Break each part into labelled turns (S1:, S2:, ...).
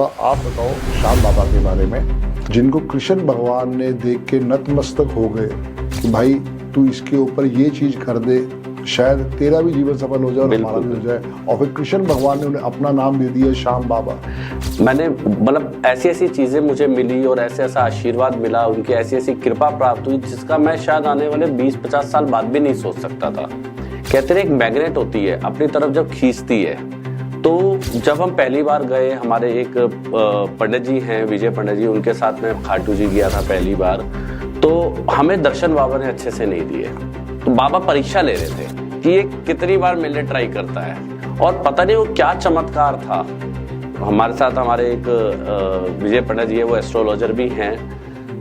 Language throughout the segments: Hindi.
S1: आप बताओ श्याम बाबा के बारे में, जिनको कृष्ण भगवान ने देख के नतमस्तक हो गए कि भाई तू इसके ऊपर ये चीज कर दे, शायद तेरा भी जीवन सफल हो जाए और हमारा भी हो जाए। और फिर कृष्ण भगवान ने उन्हें अपना नाम दे दिया श्याम बाबा।
S2: मैंने मतलब ऐसी ऐसी चीज़ें मुझे मिली और ऐसे ऐसा आशीर्वाद मिला, उनकी ऐसी ऐसी कृपा प्राप्त हुई जिसका मैं शायद आने वाले 20-50 साल बाद भी नहीं सोच सकता था। कहते हैं एक मैग्नेट होती है, अपनी तरफ जब खींचती है। तो जब हम पहली बार गए, हमारे एक पंडित जी हैं, विजय पंडित जी, उनके साथ में खाटू जी गया था पहली बार। तो हमें दर्शन बाबा ने अच्छे से नहीं दिए। तो बाबा परीक्षा ले रहे थे कि ये कितनी बार मिलने ट्राई करता है, और पता नहीं वो क्या चमत्कार था। हमारे साथ हमारे एक विजय पंडित जी है, वो एस्ट्रोलॉजर भी हैं,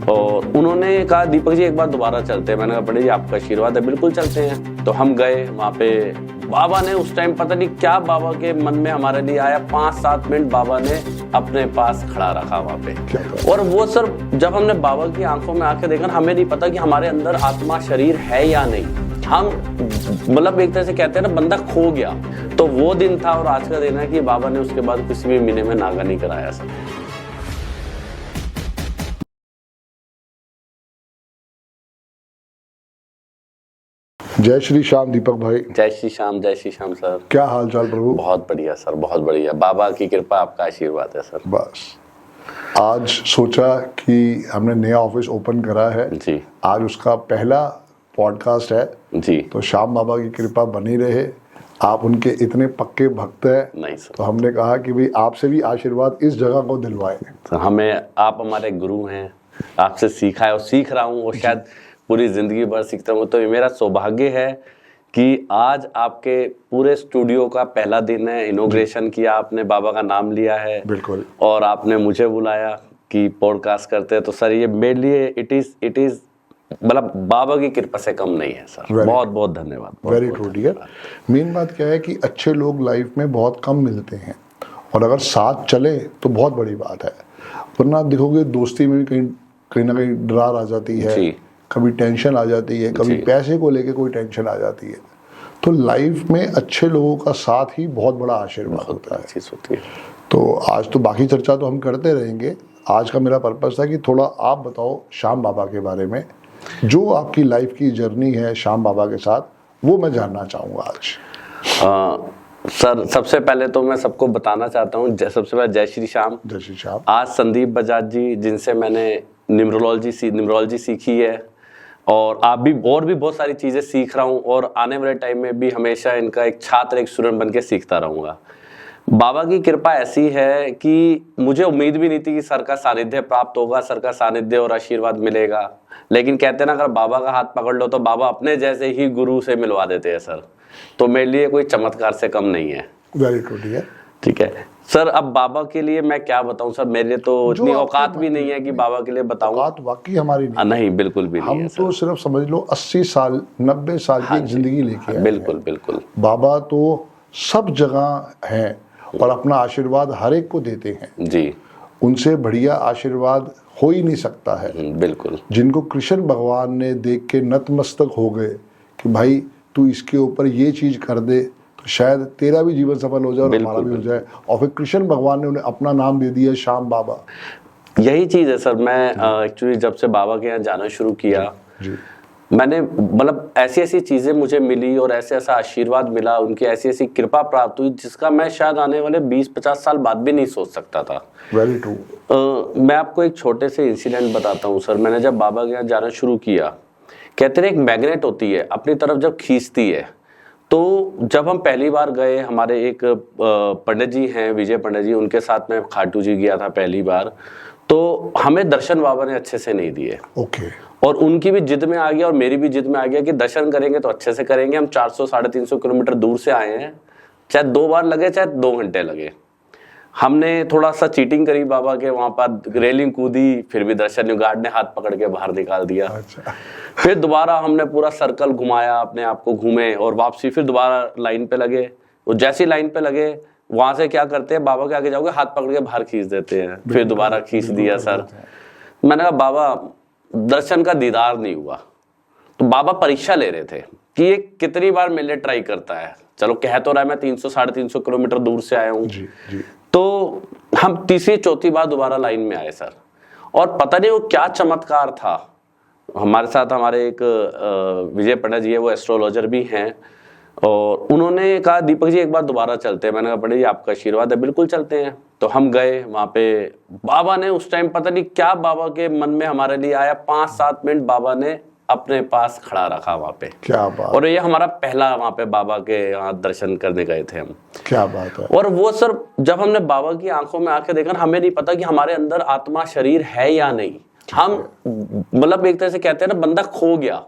S2: और उन्होंने कहा दीपक जी एक बार दोबारा चलते हैं। मैंने कहा पंडित जी आपका आशीर्वाद है, बिल्कुल चलते हैं। तो हम गए वहाँ पे। बाबा ने उस टाइम पता नहीं क्या बाबा के मन में हमारे लिए आया, 5-7 मिनट बाबा ने अपने पास खड़ा रखा वहाँ पे। और वो सर जब हमने बाबा की आंखों में आके देखा, हमें नहीं पता कि हमारे अंदर आत्मा शरीर है या नहीं। हम मतलब एक तरह से कहते हैं ना, बंदा खो गया। तो वो दिन था और आज का दिन है कि बाबा ने उसके बाद किसी भी महीने में नागा नहीं कराया सर।
S1: जय श्री श्याम दीपक भाई।
S2: जय श्री श्याम सर।
S1: क्या हाल चाल प्रभु?
S2: बहुत बढ़िया सर, बहुत बढ़िया। बाबा की कृपा, आपका आशीर्वाद है सर।
S1: बस आज सोचा कि हमने नया ऑफिस ओपन करा है
S2: जी,
S1: आज उसका पहला पॉडकास्ट है
S2: जी।
S1: तो श्याम बाबा की कृपा बनी रहे। आप उनके इतने पक्के भक्त हैं,
S2: नहीं सर।
S1: तो हमने कहा कि भाई आपसे भी आशीर्वाद इस जगह को दिलवाए।
S2: तो हमें, आप हमारे गुरु हैं, आपसे सीखा है और सीख रहा हूँ, और शायद पूरी जिंदगी भर सीखता हूँ। तो ये मेरा सौभाग्य है कि आज आपके पूरे स्टूडियो का पहला दिन है। इनॉग्रेशन किया आपने, बाबा का नाम लिया है,
S1: बिल्कुल, और
S2: और आपने मुझे बुलाया कि पॉडकास्ट करते हैं। तो सर ये मेरे लिए इट इज मतलब बाबा की कृपा से कम नहीं है सर। बहुत बहुत धन्यवाद।
S1: Very true dear. मेन बात क्या है कि अच्छे लोग लाइफ में बहुत कम मिलते हैं, और अगर साथ चले तो बहुत बड़ी बात है। वरना आप देखोगे दोस्ती में भी कहीं ना कहीं दरार आ जाती है, कभी टेंशन आ जाती है, कभी पैसे को लेके कोई टेंशन आ जाती है। तो लाइफ में अच्छे लोगों का साथ ही बहुत बड़ा आशीर्वाद होता है। तो आज तो बाकी चर्चा तो हम करते रहेंगे। आज का मेरा पर्पस था कि थोड़ा आप बताओ श्याम बाबा के बारे में, जो आपकी लाइफ की जर्नी है श्याम बाबा के साथ, वो मैं जानना चाहूँगा आज।
S2: सर सबसे पहले तो मैं सबको बताना चाहता हूँ, सबसे पहले जय श्री श्याम।
S1: जय श्री श्याम।
S2: आज संदीप बजाज जी, जिनसे मैंने न्यूमरोलॉजी सीखी है, और आप भी और भी बहुत सारी चीज़ें सीख रहा हूँ, और आने वाले टाइम में भी हमेशा इनका एक छात्र, एक स्टूडेंट बन के सीखता रहूँगा। बाबा की कृपा ऐसी है कि मुझे उम्मीद भी नहीं थी कि सर का सानिध्य प्राप्त होगा, सर का सानिध्य और आशीर्वाद मिलेगा। लेकिन कहते हैं ना, अगर बाबा का हाथ पकड़ लो तो बाबा अपने जैसे ही गुरु से मिलवा देते हैं सर। तो मेरे लिए कोई चमत्कार से कम नहीं है।
S1: Very true dear.
S2: ठीक है सर। अब बाबा के लिए मैं क्या बताऊं सर, मेरे लिए तो इतनी औकात भी नहीं है कि बाबा के लिए बताऊं।
S1: औकात वाकई हमारी
S2: नहीं, बिल्कुल भी नहीं
S1: हम
S2: है
S1: तो सिर्फ समझ लो 80 साल 90 साल की जिंदगी लेके आए।
S2: बिल्कुल बिल्कुल।
S1: बाबा तो सब जगह हैं और अपना आशीर्वाद हर एक को देते हैं
S2: जी।
S1: उनसे बढ़िया आशीर्वाद हो ही नहीं सकता है।
S2: बिल्कुल।
S1: जिनको कृष्ण भगवान ने देख के नतमस्तक हो गए कि भाई तू इसके ऊपर ये चीज कर दे, तो शायद तेरा भी जीवन सफल हो जाए और हमारा भी हो जाए। और फिर कृष्ण भगवान ने उन्हें अपना नाम दे दिया श्याम बाबा।
S2: यही चीज है सर। मैं एक्चुअली जब से बाबा के यहाँ जाना शुरू किया,
S1: जी,
S2: मैंने मतलब ऐसी ऐसी चीजें मुझे मिली और ऐसे ऐसा आशीर्वाद मिला, उनकी ऐसी ऐसी कृपा प्राप्त हुई जिसका मैं शायद आने वाले 20-50 साल बाद भी नहीं सोच सकता था।
S1: Very true.
S2: मैं आपको एक छोटे से इंसिडेंट बताता हूँ सर। मैंने जब बाबा के यहाँ जाना शुरू किया, कहते हैं एक मैग्नेट होती है, अपनी तरफ जब खींचती है। तो जब हम पहली बार गए, हमारे एक पंडित जी हैं, विजय पंडित जी, उनके साथ में खाटू जी गया था पहली बार। तो हमें दर्शन बाबा ने अच्छे से नहीं दिए।
S1: ओके।
S2: और उनकी भी जिद में आ गया और मेरी भी जिद में आ गया कि दर्शन करेंगे तो अच्छे से करेंगे। हम 400-350 किलोमीटर दूर से आए हैं, चाहे 2 बार लगे चाहे 2 घंटे लगे। हमने थोड़ा सा चीटिंग करी बाबा के वहां पर, रेलिंग कूदी, फिर भी दर्शन गार्ड ने हाथ पकड़ के बाहर निकाल दिया।
S1: अच्छा।
S2: फिर दोबारा हमने पूरा सर्कल घुमाया, अपने आप को घूमे, और वापसी फिर दोबारा लाइन पे लगे। और जैसी लाइन पे लगे, वहां से क्या करते हैं, बाबा के आगे जाओगे हाथ पकड़ के बाहर खींच देते हैं। फिर दोबारा खींच दिया सर। मैंने कहा बाबा दर्शन का दीदार नहीं हुआ। तो बाबा परीक्षा ले रहे थे कि ये कितनी बार मिलने ट्राई करता है। चलो कह तो रहा है मैं 300-350 किलोमीटर दूर से आया हूँ। तो हम तीसरी चौथी बार दोबारा लाइन में आए सर, और पता नहीं वो क्या चमत्कार था। हमारे साथ हमारे एक विजय पंडित जी है, वो एस्ट्रोलॉजर भी हैं, और उन्होंने कहा दीपक जी एक बार दोबारा चलते हैं। मैंने कहा पंडित जी आपका आशीर्वाद है, बिल्कुल चलते हैं। तो हम गए वहां पे, बाबा ने उस टाइम पता नहीं क्या बाबा के मन में हमारे लिए आया, 5-7 मिनट बाबा ने अपने पास खड़ा रखा वहां पे।
S1: क्या बात।
S2: और ये हमारा पहला वहां पे बाबा के यहाँ दर्शन करने गए थे हम।
S1: क्या बात है।
S2: और वो सर जब हमने बाबा की आंखों में आके देखा, हमें नहीं पता कि हमारे अंदर आत्मा शरीर है या नहीं। हम मतलब एक तरह से कहते हैं ना, बंदा खो गया,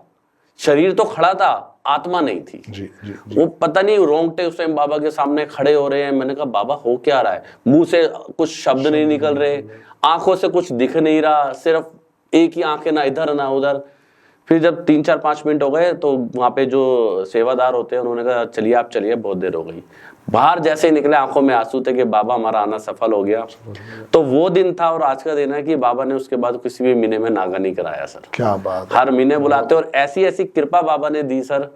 S2: शरीर तो खड़ा था, आत्मा नहीं थी।
S1: जी, जी, जी।
S2: वो पता नहीं रोंगटे उस टाइम बाबा के सामने खड़े हो रहे हैं। मैंने कहा बाबा हो क्या रहा है? मुंह से कुछ शब्द नहीं निकल रहे, आंखों से कुछ दिख नहीं रहा, सिर्फ एक ही आंखें, ना इधर ना उधर। फिर जब 3-4-5 मिनट हो गए तो वहां पे जो सेवादार होते हैं उन्होंने कहा चलिए आप चलिए, बहुत देर हो गई। बाहर जैसे ही निकले आंखों में आंसू थे कि बाबा हमारा आना सफल हो गया। तो वो दिन था और आज का दिन है कि बाबा ने उसके बाद किसी भी महीने में नागा नहीं कराया सर।
S1: क्या बात है।
S2: हर महीने बुलाते, और ऐसी ऐसी कृपा बाबा ने दी सर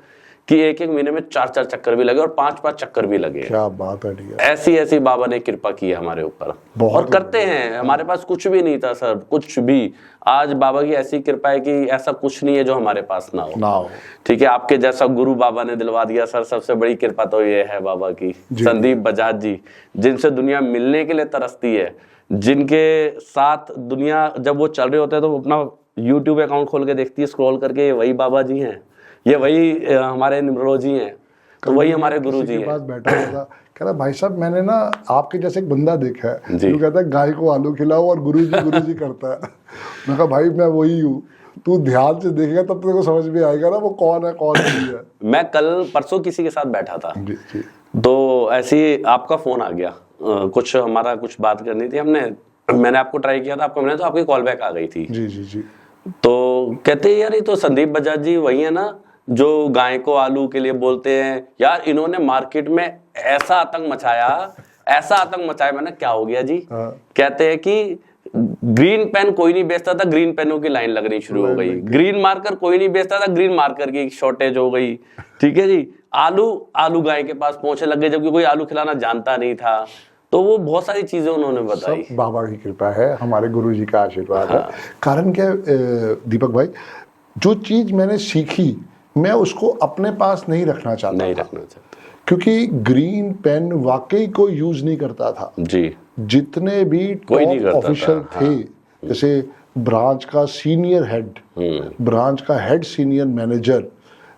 S2: कि एक महीने में 4-4 चक्कर भी लगे और 5-5 चक्कर भी लगे।
S1: क्या बात है डियर।
S2: ऐसी ऐसी बाबा ने कृपा की है हमारे ऊपर, और करते हैं। हमारे पास कुछ भी नहीं था सर, कुछ भी। आज बाबा की ऐसी कृपा है कि ऐसा कुछ नहीं है जो हमारे पास ना हो। ठीक है, आपके जैसा गुरु बाबा ने दिलवा दिया सर, सबसे बड़ी कृपा तो ये है बाबा की। संदीप बजाज जी, जिनसे दुनिया मिलने के लिए तरसती है, जिनके साथ दुनिया जब वो चल रहे होते हैं तो वो अपना यूट्यूब अकाउंट खोल के देखती है, स्क्रॉल करके, वही बाबा जी हैं, ये वही हमारे निम्रो जी हैं, तो वही हमारे गुरु जी हैं।
S1: पास बैठा हुआ था, कह रहा भाई साहब मैंने ना आपके जैसे एक बंदा देखा है जो कहता है गाय को आलू खिलाओ और गुरुजी करता है। मैं कहा भाई मैं वही हूँ, तू ध्यान से देखेगा तब तेरे को समझ में आएगा ना वो कौन है कौन नहीं है।
S2: मैं कल परसों किसी के साथ बैठा था,
S1: जी, जी।
S2: तो ऐसे ही आपका फोन आ गया, कुछ हमारा कुछ बात करनी थी, मैंने आपको ट्राई किया था, आपको मैंने, तो आपकी कॉल बैक आ गई थी।
S1: जी, जी, जी।
S2: तो कहते हैं यार ये तो संदीप बजाज जी वही है ना जो गाय को आलू के लिए बोलते हैं। यार इन्होंने मार्केट में ऐसा आतंक मचाया। मैंने क्या हो गया जी? कहते हैं कि ग्रीन पेन कोई नहीं बेचता था, ग्रीन पेनों की लाइन लगनी शुरू हो गई। ग्रीन मार्कर कोई नहीं बेचता था, ग्रीन मार्कर की शॉर्टेज हो गई। ठीक है जी, आलू गाय के पास पहुंचने लग गए, जबकि कोई आलू खिलाना जानता नहीं था। तो वो बहुत सारी चीजें उन्होंने बताई।
S1: सब बाबा की कृपा है, हमारे गुरुजी का आशीर्वाद है। कारण क्या दीपक भाई, जो चीज मैंने सीखी मैं उसको अपने पास नहीं रखना चाहता, क्योंकि ग्रीन पेन वाकई कोई यूज नहीं करता था जी। जितने भी टॉप ऑफिशियल थे, जैसे ब्रांच का सीनियर हेड, ब्रांच का head senior manager,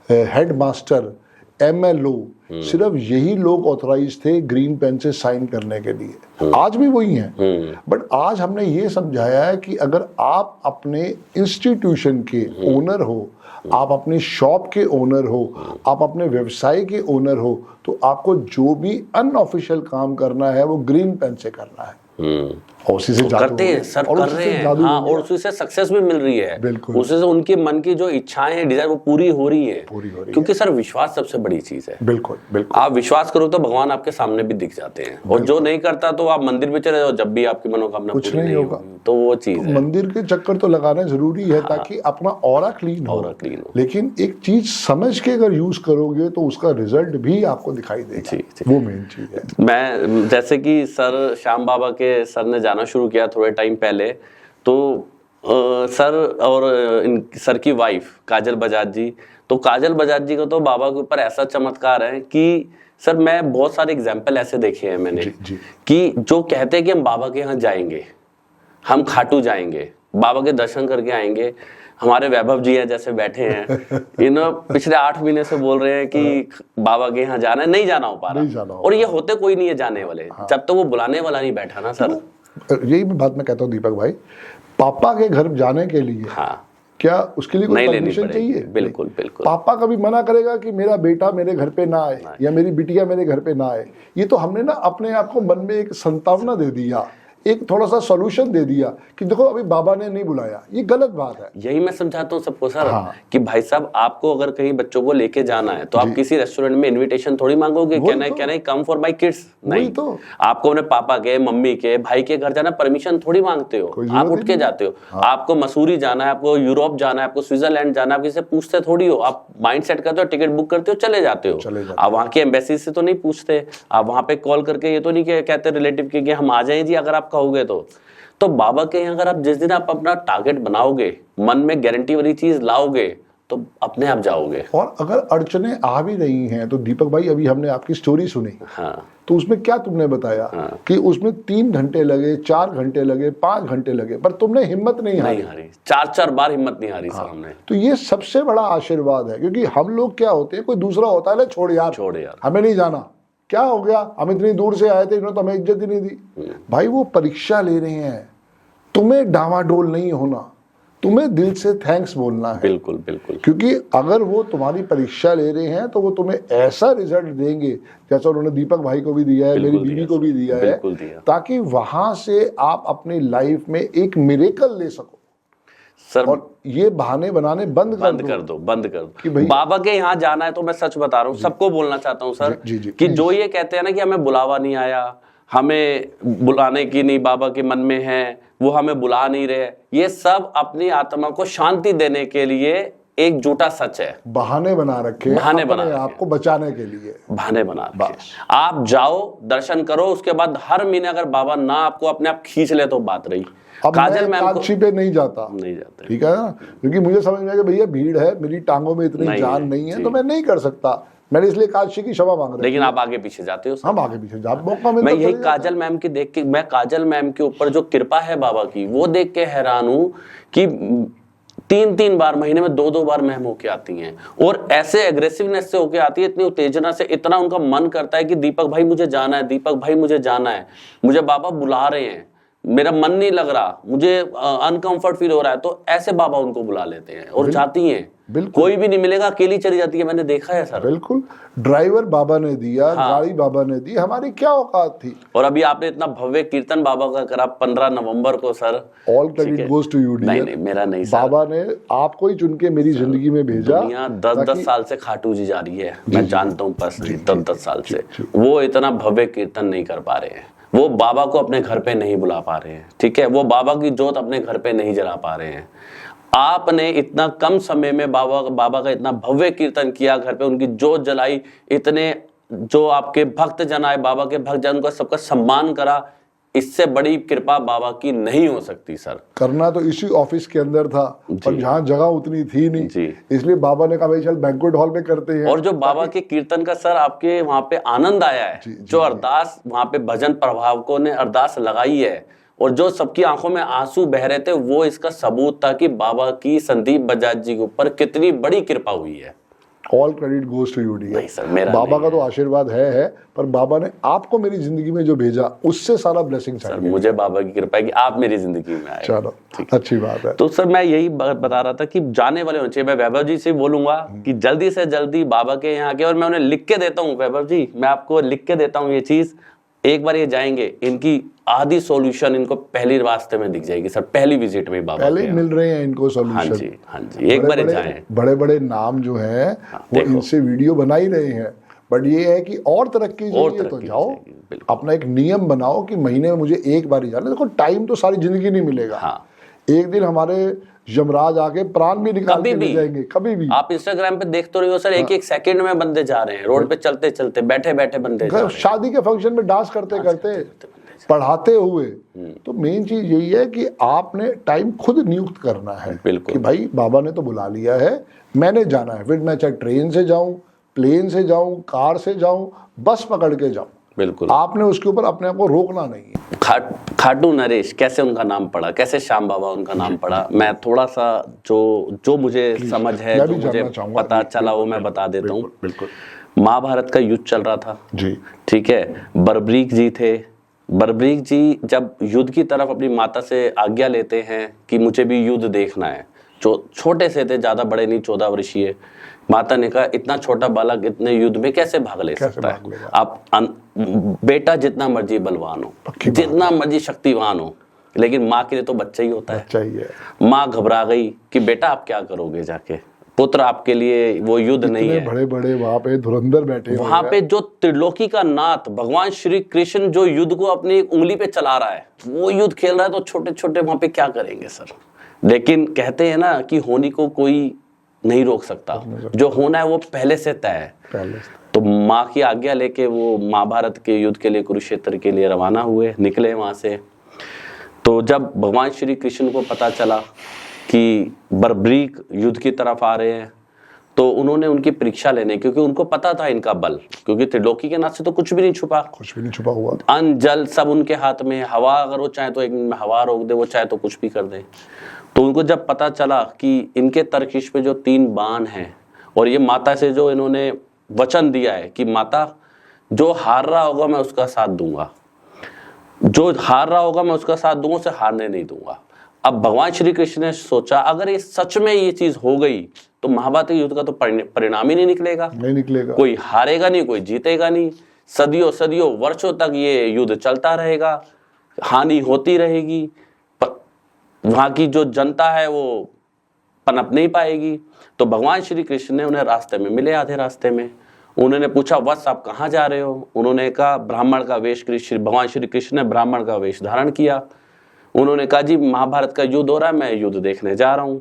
S1: head master, MLO, सिर्फ यही लोग ऑथराइज थे ग्रीन पेन से साइन करने के लिए। आज भी वही हैं। बट आज हमने ये समझाया है कि अगर आप अपने इंस्टीट्यूशन के ओनर हो, आप अपनी शॉप के ओनर हो, आप अपने व्यवसाय के ओनर हो, तो आपको जो भी अनऑफिशियल काम करना है वो ग्रीन पेन से करना है। और उसी से
S2: करते हैं सर, कर रहे हैं। हाँ, और उसी से सक्सेस भी मिल रही है। बिल्कुल, उसी से उनके मन की जो इच्छाएं हैं, डिजायर, वो पूरी हो रही है। क्योंकि सर विश्वास सबसे बड़ी चीज है। बिल्कुल बिल्कुल। आप विश्वास करो तो भगवान आपके सामने भी दिख जाते हैं, और जो नहीं करता तो आप मंदिर में चले जाओ, जब भी आपकी मनोकामना
S1: कुछ नहीं होगा।
S2: तो वो चीज है,
S1: मंदिर के चक्कर तो लगाना जरूरी है ताकि अपना ऑरा क्लीन हो। लेकिन एक चीज समझ के अगर यूज करोगे तो उसका रिजल्ट भी आपको दिखाई देगा। वो मेन चीज है।
S2: मैं जैसे कि सर श्याम बाबा के सर ने जाना शुरू किया थोड़े टाइम पहले, तो सर और सर की वाइफ काजल बजाज जी, तो काजल बजाज जी का तो बाबा के ऊपर ऐसा चमत्कार है कि सर मैं बहुत सारे एग्जाम्पल ऐसे देखे हैं मैंने जी। कि जो कहते हैं कि हम बाबा के यहाँ जाएंगे, हम खाटू जाएंगे, बाबा के दर्शन करके आएंगे। हमारे वैभव जी हैं जैसे बैठे हैं, इन्होंने पिछले 8 महीने से बोल रहे हैं कि बाबा के यहाँ जाना है, नहीं जाना हो पा रहा। और ये होते कोई नहीं है जाने वाले, जब तक वो बुलाने वाला नहीं बैठा ना सर।
S1: यही बात मैं कहता हूँ दीपक भाई, पापा के घर जाने के लिए क्या उसके लिए कोई परमिशन चाहिए?
S2: बिल्कुल बिल्कुल।
S1: पापा कभी मना करेगा कि मेरा बेटा मेरे घर पे ना आए या मेरी बिटिया मेरे घर पे ना आए? ये तो हमने ना अपने आप को मन में एक संतावना दे दिया, एक थोड़ा सा सॉल्यूशन दे दिया कि देखो अभी बाबा ने नहीं बुलाया, ये गलत बात है।
S2: यही मैं समझाता हूँ सबको सर,
S1: हाँ।
S2: कि भाई साहब आपको अगर कहीं बच्चों को लेके जाना है तो आप किसी रेस्टोरेंट में इनविटेशन थोड़ी मांगोगे, क्या नहीं कम फॉर माय किड्स, नहीं
S1: तो
S2: आपको अपने पापा के, मम्मी के, भाई के घर जाना परमिशन थोड़ी मांगते हो, आप उठ के जाते हो। आपको मसूरी जाना है, आपको यूरोप जाना है, आपको स्विट्जरलैंड जाना है, आप किसी से पूछते थोड़ी हो, आप माइंड सेट करते हो, टिकट बुक करते हो, चले जाते हो। आप वहां की एम्बेसी से तो नहीं पूछते, आप वहां पे कॉल करके ये तो नहीं कहते रिलेटिव के कि हम आ जाएं जी अगर आप कहोगे तो बाबा के यहाँ अगर आप जिस दिन आप अपना टारगेट बनाओगे, मन में गारंटी वाली चीज लाओगे, तो अपने आप जाओगे।
S1: और अगर अड़चने आ भी रही हैं तो दीपक भाई अभी हमने आपकी स्टोरी सुनी,
S2: हाँ,
S1: तो उसमें क्या तुमने बताया कि उसमें 3 घंटे लगे, 4 घंटे लगे, 5 घंटे लगे, पर तुमने हिम्मत नहीं हारी।
S2: 4 बार हिम्मत नहीं हारी सर हमने।
S1: तो ये सबसे बड़ा आशीर्वाद है, क्योंकि हम लोग क्या होते हैं, कोई दूसरा होता है, छोड़ यार हमें नहीं जाना, क्या हो गया, हम इतनी दूर से आए थे, इन्होंने तो हमें इज्जत ही नहीं दी। भाई वो परीक्षा ले रहे हैं, तुम्हें डावाडोल नहीं होना, तुम्हें दिल से थैंक्स बोलना है।
S2: बिल्कुल बिल्कुल,
S1: क्योंकि अगर वो तुम्हारी परीक्षा ले रहे हैं तो वो तुम्हें ऐसा रिजल्ट देंगे जैसा उन्होंने दीपक भाई को भी दिया है, मेरी बीवी को भी दिया है, ताकि वहां से आप अपनी लाइफ में एक मिरेकल ले सको
S2: सर।
S1: और ये बहाने बनाने बंद कर दो
S2: कि बाबा के यहाँ जाना है। तो मैं सच बता रहा हूँ, सबको बोलना चाहता हूँ सर, कि जो ये कहते हैं ना कि हमें बुलावा नहीं आया, हमें बुलाने की नहीं बाबा के मन में है, वो हमें बुला नहीं रहे, ये सब अपनी आत्मा को शांति देने के लिए एक झूठा सच है।
S1: बहाने बना रखे,
S2: बहाने बना
S1: आपको बचाने के लिए
S2: बहाने बना रखे। आप जाओ, दर्शन करो, उसके बाद हर महीने अगर बाबा ना आपको अपने आप खींच ले तो बात रही।
S1: काजल मैम काशी पे नहीं जाता, ठीक है ना, क्योंकि मुझे समझ में आया कि भैया भीड़ है, मेरी टांगों में इतनी जान नहीं है, तो मैं नहीं कर सकता, मैंने इसलिए काशी की क्षमा मांग रहा हूं।
S2: लेकिन आप आगे पीछे जाते हो।
S1: हम आगे पीछे जाते, मौका मिलता
S2: मैं यही काजल मैम की देख के, मैं काजल मैम के ऊपर जो कृपा है बाबा की, वो देख के हैरान हूं कि 3 बार महीने में 2 बार मैम होके आती हैं, और ऐसे एग्रेसिवनेस से होके आती है, इतनी उत्तेजना से, इतना उनका मन करता है कि दीपक भाई मुझे जाना है, दीपक भाई मुझे जाना है, मुझे बाबा बुला रहे हैं, मेरा मन नहीं लग रहा, मुझे अनकंफर्ट फील हो रहा है, तो ऐसे बाबा उनको बुला लेते हैं और जाती हैं। कोई भी नहीं मिलेगा, अकेली चली जाती है, मैंने देखा है सर।
S1: बिल्कुल, ड्राइवर बाबा ने दिया, गाड़ी बाबा ने दी, हमारी क्या औकात थी।
S2: और अभी आपने इतना भव्य कीर्तन बाबा का करा 15 नवंबर को sir,
S1: all credit goes to you.
S2: नहीं मेरा नहीं सर,
S1: बाबा ने आपको ही चुन के मेरी जिंदगी में भेजा।
S2: दुनिया 10 साल से खाटू जी जा रही है, मैं जानता हूँ पर्सनली, 10 साल से वो इतना भव्य कीर्तन नहीं कर पा रहे हैं, वो बाबा को अपने घर पे नहीं बुला पा रहे हैं, ठीक है, वो बाबा की जोत अपने घर पे नहीं जला पा रहे हैं। आपने इतना कम समय में बाबा का इतना भव्य कीर्तन किया, घर पे उनकी जोत जलाई, इतने जो आपके भक्त जन आए, बाबा के भक्त जन का सबका सम्मान करा, इससे बड़ी कृपा बाबा की नहीं हो सकती सर।
S1: करना तो इसी ऑफिस के अंदर था, पर जहाँ जगह उतनी थी नहीं, इसलिए बाबा ने कहा भाई चल बैंक्वेट हॉल में करते हैं।
S2: और जो बाबा के कीर्तन का सर आपके वहां पे आनंद आया है, जो अरदास वहां पे भजन प्रभावकों ने अरदास लगाई है, और जो सबकी आंखों में आंसू बह रहे थे, वो इसका सबूत था कि बाबा की संदीप बजाज जी के ऊपर कितनी बड़ी कृपा हुई है।
S1: All credit goes to you.
S2: नहीं सर, मेरा
S1: बाबा का तो आशीर्वाद है, पर बाबा ने आपको मेरी जिंदगी में जो भेजा, उससे सारा ब्लेसिंग
S2: सर। मुझे बाबा की कृपा है कि आप मेरी जिंदगी में आए।
S1: चलो अच्छी बात है।
S2: तो सर मैं यही बता रहा था कि जाने वाले होने चाहिए। मैं वैभव जी से बोलूंगा कि जल्दी से जल्दी बाबा के यहाँ आके, और मैं उन्हें लिख के देता हूँ, वैभव जी मैं आपको लिख के देता हूँ ये चीज, एक बार ये जाएंगे, इनकी आधी सॉल्यूशन इनको पहली रास्ते में दिख जाएगी सर, पहली विजिट में बाबा
S1: पहले मिल रहे हैं इनको सॉल्यूशन।
S2: हाँ जी, एक बार जाएं।
S1: बड़े बड़े नाम जो हैं वो इनसे वीडियो बना ही रहे हैं, बट ये है कि और तरक्की चाहिए तो जाओ, अपना एक नियम बनाओ कि महीने में मुझे एक बार ही जाना। देखो टाइम तो सारी जिंदगी नहीं मिलेगा, एक दिन हमारे यमराज आके प्राण भी निकाल के ले जाएंगे, कभी भी।
S2: आप इंस्टाग्राम पे देखते रहो सर, एक सेकंड में बंदे जा रहे हैं, रोड पे चलते चलते, बैठे बैठे बंदे जा रहे हैं,
S1: शादी के फंक्शन में डांस करते करते, पढ़ाते हुए। तो मेन चीज यही है कि आपने टाइम खुद नियुक्त करना है कि भाई बाबा ने तो बुला लिया है, मैंने जाना है, फिर मैं चाहे ट्रेन से जाऊं, प्लेन से जाऊं, कार से जाऊं, बस पकड़ के जाऊं,
S2: बिल्कुल
S1: आपने उसके ऊपर अपने आप को रोकना नहीं है।
S2: खाटू नरेश कैसे उनका नाम पड़ा, कैसे श्याम बाबा उनका नाम पड़ा, मैं थोड़ा सा जो मुझे समझ है, जो मुझे पता चला वो मैं बता देता हूँ। महाभारत का युद्ध चल रहा था जी, ठीक है, बर्बरीक जी थे। बर्बरीक जी जब युद्ध की तरफ अपनी माता से आज्ञा लेते हैं कि मुझे भी युद्ध देखना है, छोटे से थे, ज्यादा बड़े नहीं, 14 वर्षीय। माता ने कहा इतना छोटा बालक इतने युद्ध में कैसे भाग ले सकता है? आप बेटा जितना मर्जी बलवान हो, जितना मर्जी शक्तिवान हो, लेकिन माँ के लिए तो बच्चा ही होता है। माँ घबरा गई कि बेटा आप क्या करोगे जाके, पुत्र आपके लिए वो युद्ध नहीं है।
S1: बड़े बड़े वहां पे धुरंधर बैठे,
S2: वहां पे जो त्रिलोकी का नाथ भगवान श्री कृष्ण जो युद्ध को अपनी उंगली पे चला रहा है, वो युद्ध खेल रहा है, तो छोटे छोटे वहां पे क्या करेंगे सर? लेकिन कहते हैं ना कि होनी को कोई नहीं रोक सकता, जो होना है वो पहले से तय है। तो माँ की आज्ञा लेके वो महाभारत के युद्ध के लिए, कुरुक्षेत्र के लिए रवाना हुए, निकले वहां से। तो जब भगवान श्री कृष्ण को पता चला कि बर्बरीक युद्ध की तरफ आ रहे हैं, तो उन्होंने उनकी परीक्षा लेने, क्योंकि उनको पता था इनका बल, क्योंकि त्रिलोकी के नाथ से तो कुछ भी नहीं छुपा
S1: हुआ,
S2: अन्न जल सब उनके हाथ में। हवा अगर वो चाहे तो एक मिनट में हवा रोक दे, वो चाहे तो कुछ भी कर दे। तो उनको जब पता चला कि इनके तरकीश पे जो 3 बाण हैं, और ये माता से जो इन्होंने वचन दिया है कि माता जो हार रहा होगा मैं उसका साथ दूंगा, जो हार रहा होगा मैं उसका साथ दूंगा, उसे हारने नहीं दूंगा। अब भगवान श्री कृष्ण ने सोचा अगर ये सच में ये चीज हो गई तो महाभारत युद्ध का तो परिणाम ही नहीं निकलेगा, कोई हारेगा नहीं, कोई जीतेगा नहीं, सदियों सदियों वर्षों तक ये युद्ध चलता रहेगा, हानि होती रहेगी, वहां की जो जनता है वो पनप नहीं पाएगी। तो भगवान श्री कृष्ण ने उन्हें रास्ते में मिले, आधे रास्ते में। उन्होंने पूछा वत्स आप कहाँ जा रहे हो? उन्होंने कहा ब्राह्मण का वेश, भगवान श्री कृष्ण ने ब्राह्मण का वेश धारण किया। उन्होंने कहा जी महाभारत का युद्ध हो रहा है, मैं युद्ध देखने जा रहा हूं।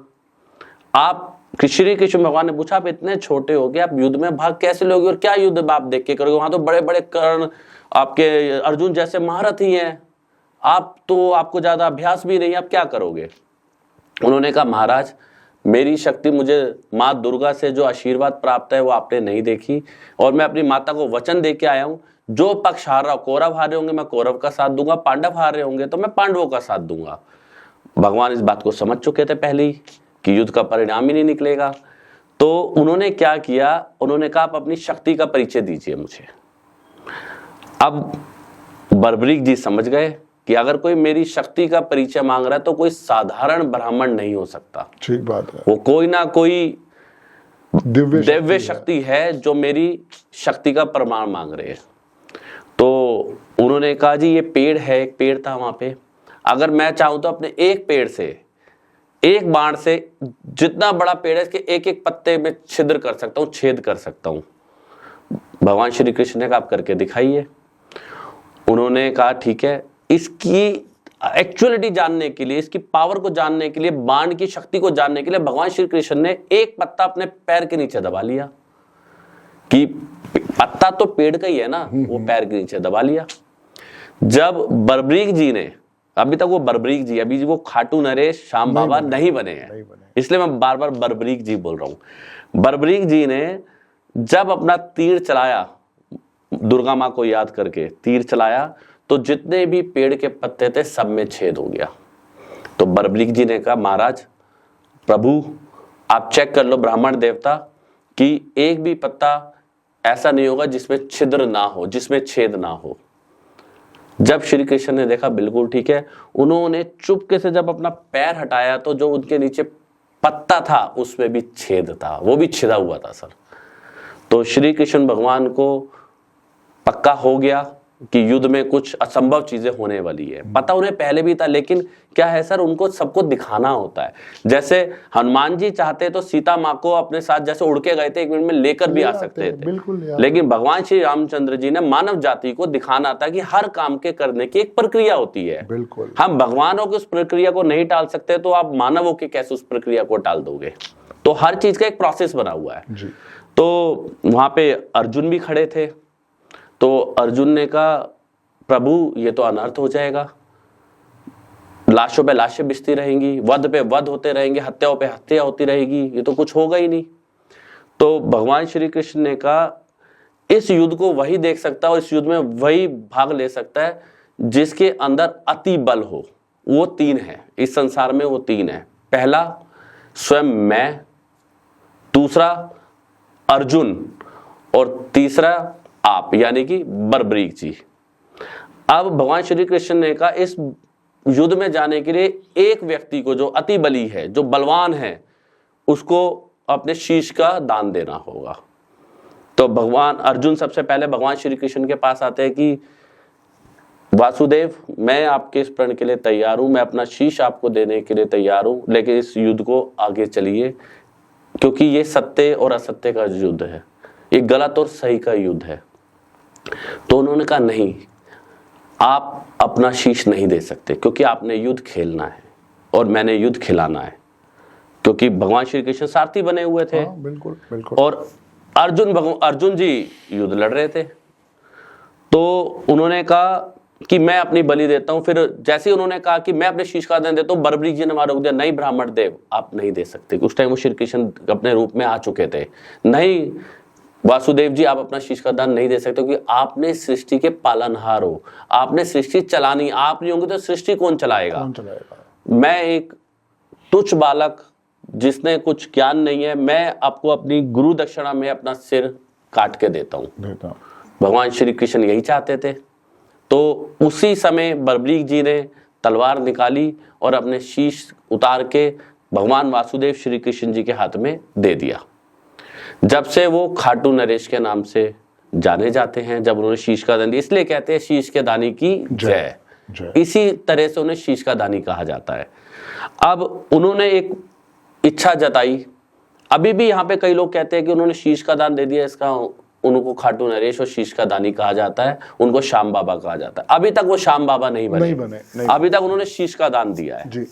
S2: आप श्री कृष्ण भगवान ने पूछा आप इतने छोटे हो गए, आप युद्ध में भाग कैसे लोगे और क्या युद्ध आप देख के करोगे? वहां तो बड़े बड़े कर्ण, आपके अर्जुन जैसे महारथी हैं, आप तो आपको ज्यादा अभ्यास भी नहीं, आप क्या करोगे? उन्होंने कहा महाराज मेरी शक्ति, मुझे माँ दुर्गा से जो आशीर्वाद प्राप्त है वो आपने नहीं देखी, और मैं अपनी माता को वचन दे के आया हूं, जो पक्ष हार रहा, कौरव हार रहे होंगे मैं कौरव का साथ दूंगा, पांडव हार रहे होंगे तो मैं पांडवों का साथ दूंगा। भगवान इस बात को समझ चुके थे पहले ही कि युद्ध का परिणाम ही नहीं निकलेगा। तो उन्होंने क्या किया, उन्होंने कहा आप अपनी शक्ति का परिचय दीजिए मुझे। अब बर्बरीक जी समझ गए कि अगर कोई मेरी शक्ति का परिचय मांग रहा है तो कोई साधारण ब्राह्मण नहीं हो सकता, ठीक बात है, वो कोई ना कोई दिव्य शक्ति है जो मेरी शक्ति का प्रमाण मांग रहे हैं। तो उन्होंने कहा जी ये पेड़ है, एक पेड़ था वहां पे, अगर मैं चाहूं तो अपने एक पेड़ से, एक बाण से, जितना बड़ा पेड़ है इसके एक एक पत्ते में छिद्र कर सकता हूं, छेद कर सकता हूं। भगवान श्री कृष्ण ने कहा आप करके दिखाइए। उन्होंने कहा ठीक है। इसकी एक्चुअलिटी जानने के लिए, इसकी पावर को जानने के लिए, बाण की शक्ति को जानने के लिए भगवान श्री कृष्ण ने एक पत्ता अपने पैर के नीचे दबा लिया, कि पत्ता तो पेड़ का ही है ना, वो पैर के नीचे दबा लिया। जब बर्बरीक जी ने, अभी तक वो बर्बरीक जी, अभी वो खाटू नरेश श्याम बाबा नहीं बने हैं, इसलिए मैं बार बार बर्बरीक जी बोल रहा हूं। बर्बरीक जी ने जब अपना तीर चलाया, दुर्गा माँ को याद करके तीर चलाया, तो जितने भी पेड़ के पत्ते थे सब में छेद हो गया। तो बर्बरीक जी ने कहा महाराज प्रभु आप चेक कर लो ब्राह्मण देवता कि एक भी पत्ता ऐसा नहीं होगा जिसमें छिद्र ना हो, जिसमें छेद ना हो। जब श्री कृष्ण ने देखा बिल्कुल ठीक है, उन्होंने चुपके से जब अपना पैर हटाया तो जो उनके नीचे पत्ता था उसमें भी छेद था, वो भी छिदा हुआ था सर। तो श्री कृष्ण भगवान को पक्का हो गया कि युद्ध में कुछ असंभव चीजें होने वाली है। पता उन्हें पहले भी था, लेकिन क्या है सर, उनको सबको दिखाना होता है। जैसे हनुमान जी चाहते तो सीता माँ को अपने साथ जैसे उड़ के गए थे, 1 मिनट में लेकर भी आ सकते थे, लेकिन भगवान श्री रामचंद्र जी ने मानव जाति को दिखाना था कि हर काम के करने की एक प्रक्रिया होती है। बिल्कुल हम भगवानों की उस प्रक्रिया को नहीं टाल सकते, तो आप मानवों के कैसे उस प्रक्रिया को टाल दोगे? तो हर चीज का एक प्रोसेस बना हुआ है जी। तो वहां पे अर्जुन भी खड़े थे। तो अर्जुन ने कहा प्रभु ये तो अनर्थ हो जाएगा, लाशों पे लाशें बिछती रहेंगी, वध पे वध होते रहेंगे, हत्याओं पे हत्या होती रहेगी, ये तो कुछ होगा ही नहीं। तो भगवान श्री कृष्ण ने कहा इस युद्ध को वही देख सकता है और इस युद्ध में वही भाग ले सकता है जिसके अंदर अति बल हो। वो 3 है इस संसार में, वो 3 है। पहला स्वयं मैं, दूसरा अर्जुन, और तीसरा आप यानी कि बर्बरीक जी। अब भगवान श्री कृष्ण ने कहा इस युद्ध में जाने के लिए एक व्यक्ति को जो अति बली है, जो बलवान है, उसको अपने शीश का दान देना होगा। तो भगवान अर्जुन सबसे पहले भगवान श्री कृष्ण के पास आते हैं कि वासुदेव, मैं आपके इस प्रण के लिए तैयार हूं, मैं अपना शीश आपको देने के लिए तैयार हूं, लेकिन इस युद्ध को आगे चलिए, क्योंकि ये सत्य और असत्य का युद्ध है, ये गलत और सही का युद्ध है। तो उन्होंने कहा नहीं, आप अपना शीश नहीं दे सकते, क्योंकि आपने युद्ध खेलना है और मैंने युद्ध खिलाना है, क्योंकि भगवान श्री कृष्ण सारथी बने हुए थे।
S1: हाँ, बिल्कुल बिल्कुल।
S2: और अर्जुन जी युद्ध लड़ रहे थे। तो उन्होंने कहा कि मैं अपनी बलि देता हूं। फिर जैसे ही उन्होंने कहा कि मैं अपने शीश का दान देता हूं, बर्बरीक जी ने मारा, रोक दिया, नहीं ब्राह्मण देव, आप नहीं दे सकते। उस टाइम वो श्री कृष्ण अपने रूप में आ चुके थे। नहीं वासुदेव जी, आप अपना शीश का दान नहीं दे सकते, क्योंकि आपने सृष्टि के पालनहार हो, आपने सृष्टि चलानी, आप नहीं होंगे तो सृष्टि कौन चलाएगा? मैं एक तुच्छ बालक जिसने कुछ ज्ञान नहीं है, मैं आपको अपनी गुरु दक्षिणा में अपना सिर काट के देता हूं। भगवान श्री कृष्ण यही चाहते थे। तो उसी समय बर्बरीक जी ने तलवार निकाली और अपने शीश उतार के भगवान वासुदेव श्री कृष्ण जी के हाथ में दे दिया। जब से वो खाटू नरेश के नाम से जाने जाते हैं, जब उन्होंने शीश का दान दिया, इसलिए कहते हैं शीश के दानी की जय। इसी तरह से उन्हें शीश का दानी कहा जाता है। अब उन्होंने एक इच्छा जताई। अभी भी यहाँ पे कई लोग कहते हैं कि उन्होंने शीश का दान दे दिया, इसका उनको खाटू नरेश और शीश का दानी कहा जाता है, उनको श्याम बाबा कहा जाता है। अभी तक वो श्याम बाबा नहीं बने। अभी तक उन्होंने शीश का दान दिया है जी।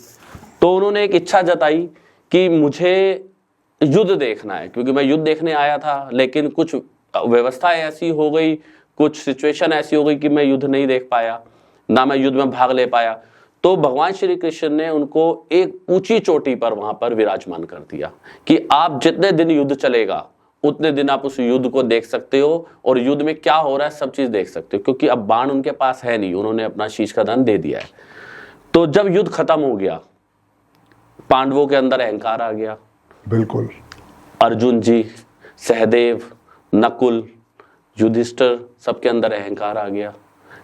S2: तो उन्होंने एक इच्छा जताई कि मुझे युद्ध देखना है, क्योंकि मैं युद्ध देखने आया था, लेकिन कुछ व्यवस्था ऐसी हो गई, कुछ सिचुएशन ऐसी हो गई कि मैं युद्ध नहीं देख पाया, ना मैं युद्ध में भाग ले पाया। तो भगवान श्री कृष्ण ने उनको एक ऊंची चोटी पर वहां पर विराजमान कर दिया कि आप जितने दिन युद्ध चलेगा उतने दिन आप उस युद्ध को देख सकते हो, और युद्ध में क्या हो रहा है सब चीज देख सकते हो, क्योंकि अब बाण उनके पास है नहीं, उन्होंने अपना शीश का दान दे दिया है। तो जब युद्ध खत्म हो गया, पांडवों के अंदर अहंकार आ गया।
S1: बिल्कुल।
S2: अर्जुन जी, सहदेव, नकुल, युधिष्ठिर, सबके अंदर अहंकार आ गया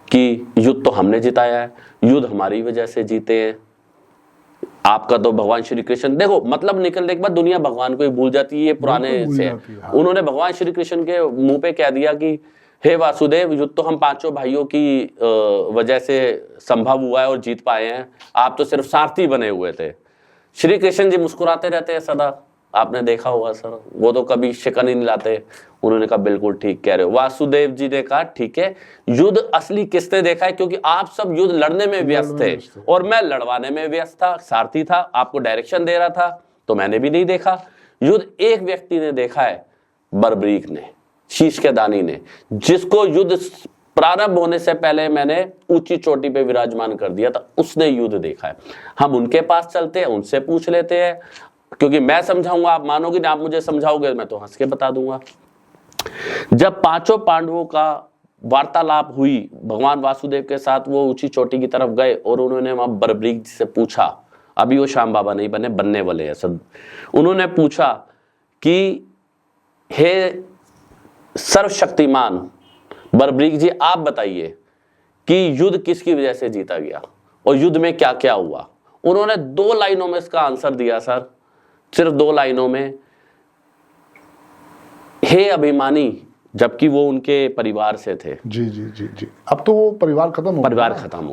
S2: कि युद्ध तो हमने जिताया है, युद्ध हमारी वजह से जीते हैं, आपका तो भगवान श्री कृष्ण। देखो मतलब निकलने के बाद दुनिया भगवान को ही भूल जाती है, ये पुराने से हाँ। उन्होंने भगवान श्री कृष्ण के मुंह पे कह दिया कि हे वासुदेव, युद्ध तो हम पांचों भाइयों की वजह से संभव हुआ है और जीत पाए हैं, आप तो सिर्फ सारथी बने हुए थे। श्री कृष्ण जी मुस्कुराते रहते हैं सदा, आपने देखा होगा सर, वो तो कभी शिकन ही नहीं लाते। उन्होंने कहा बिल्कुल ठीक कह रहे हो। वासुदेव जी ने कहा ठीक है, युद्ध असली किसने देखा है, क्योंकि आप सब युद्ध लड़ने में व्यस्त थे और मैं लड़वाने में व्यस्त था, सारथी था, आपको डायरेक्शन दे रहा था, तो मैंने भी नहीं देखा। युद्ध एक व्यक्ति ने देखा है, बर्बरीक ने, शीश के दानी ने, जिसको युद्ध प्रारंभ होने से पहले मैंने ऊंची चोटी पे विराजमान कर दिया था, उसने युद्ध देखा है। हम उनके पास चलते हैं, उनसे पूछ लेते हैं, क्योंकि मैं समझाऊंगा आप मानोगे ना, आप मुझे समझाओगे मैं तो हंस के बता दूंगा। जब पांचों पांडवों का वार्तालाप हुई भगवान वासुदेव के साथ, वो ऊंची चोटी की तरफ गए और उन्होंने वहां बर्बरीक से पूछा, अभी वो श्याम बाबा नहीं बने, बनने वाले हैं सब। उन्होंने पूछा कि हे सर्वशक्तिमान बर्बरीक जी, आप बताइए कि युद्ध किसकी वजह से जीता गया और युद्ध में क्या क्या हुआ। उन्होंने 2 लाइनों में इसका आंसर दिया सर, सिर्फ 2 लाइनों में, हे अभिमानी, जबकि वो उनके परिवार से थे।
S1: जी जी जी जी। अब तो वो परिवार खत्म हो गया।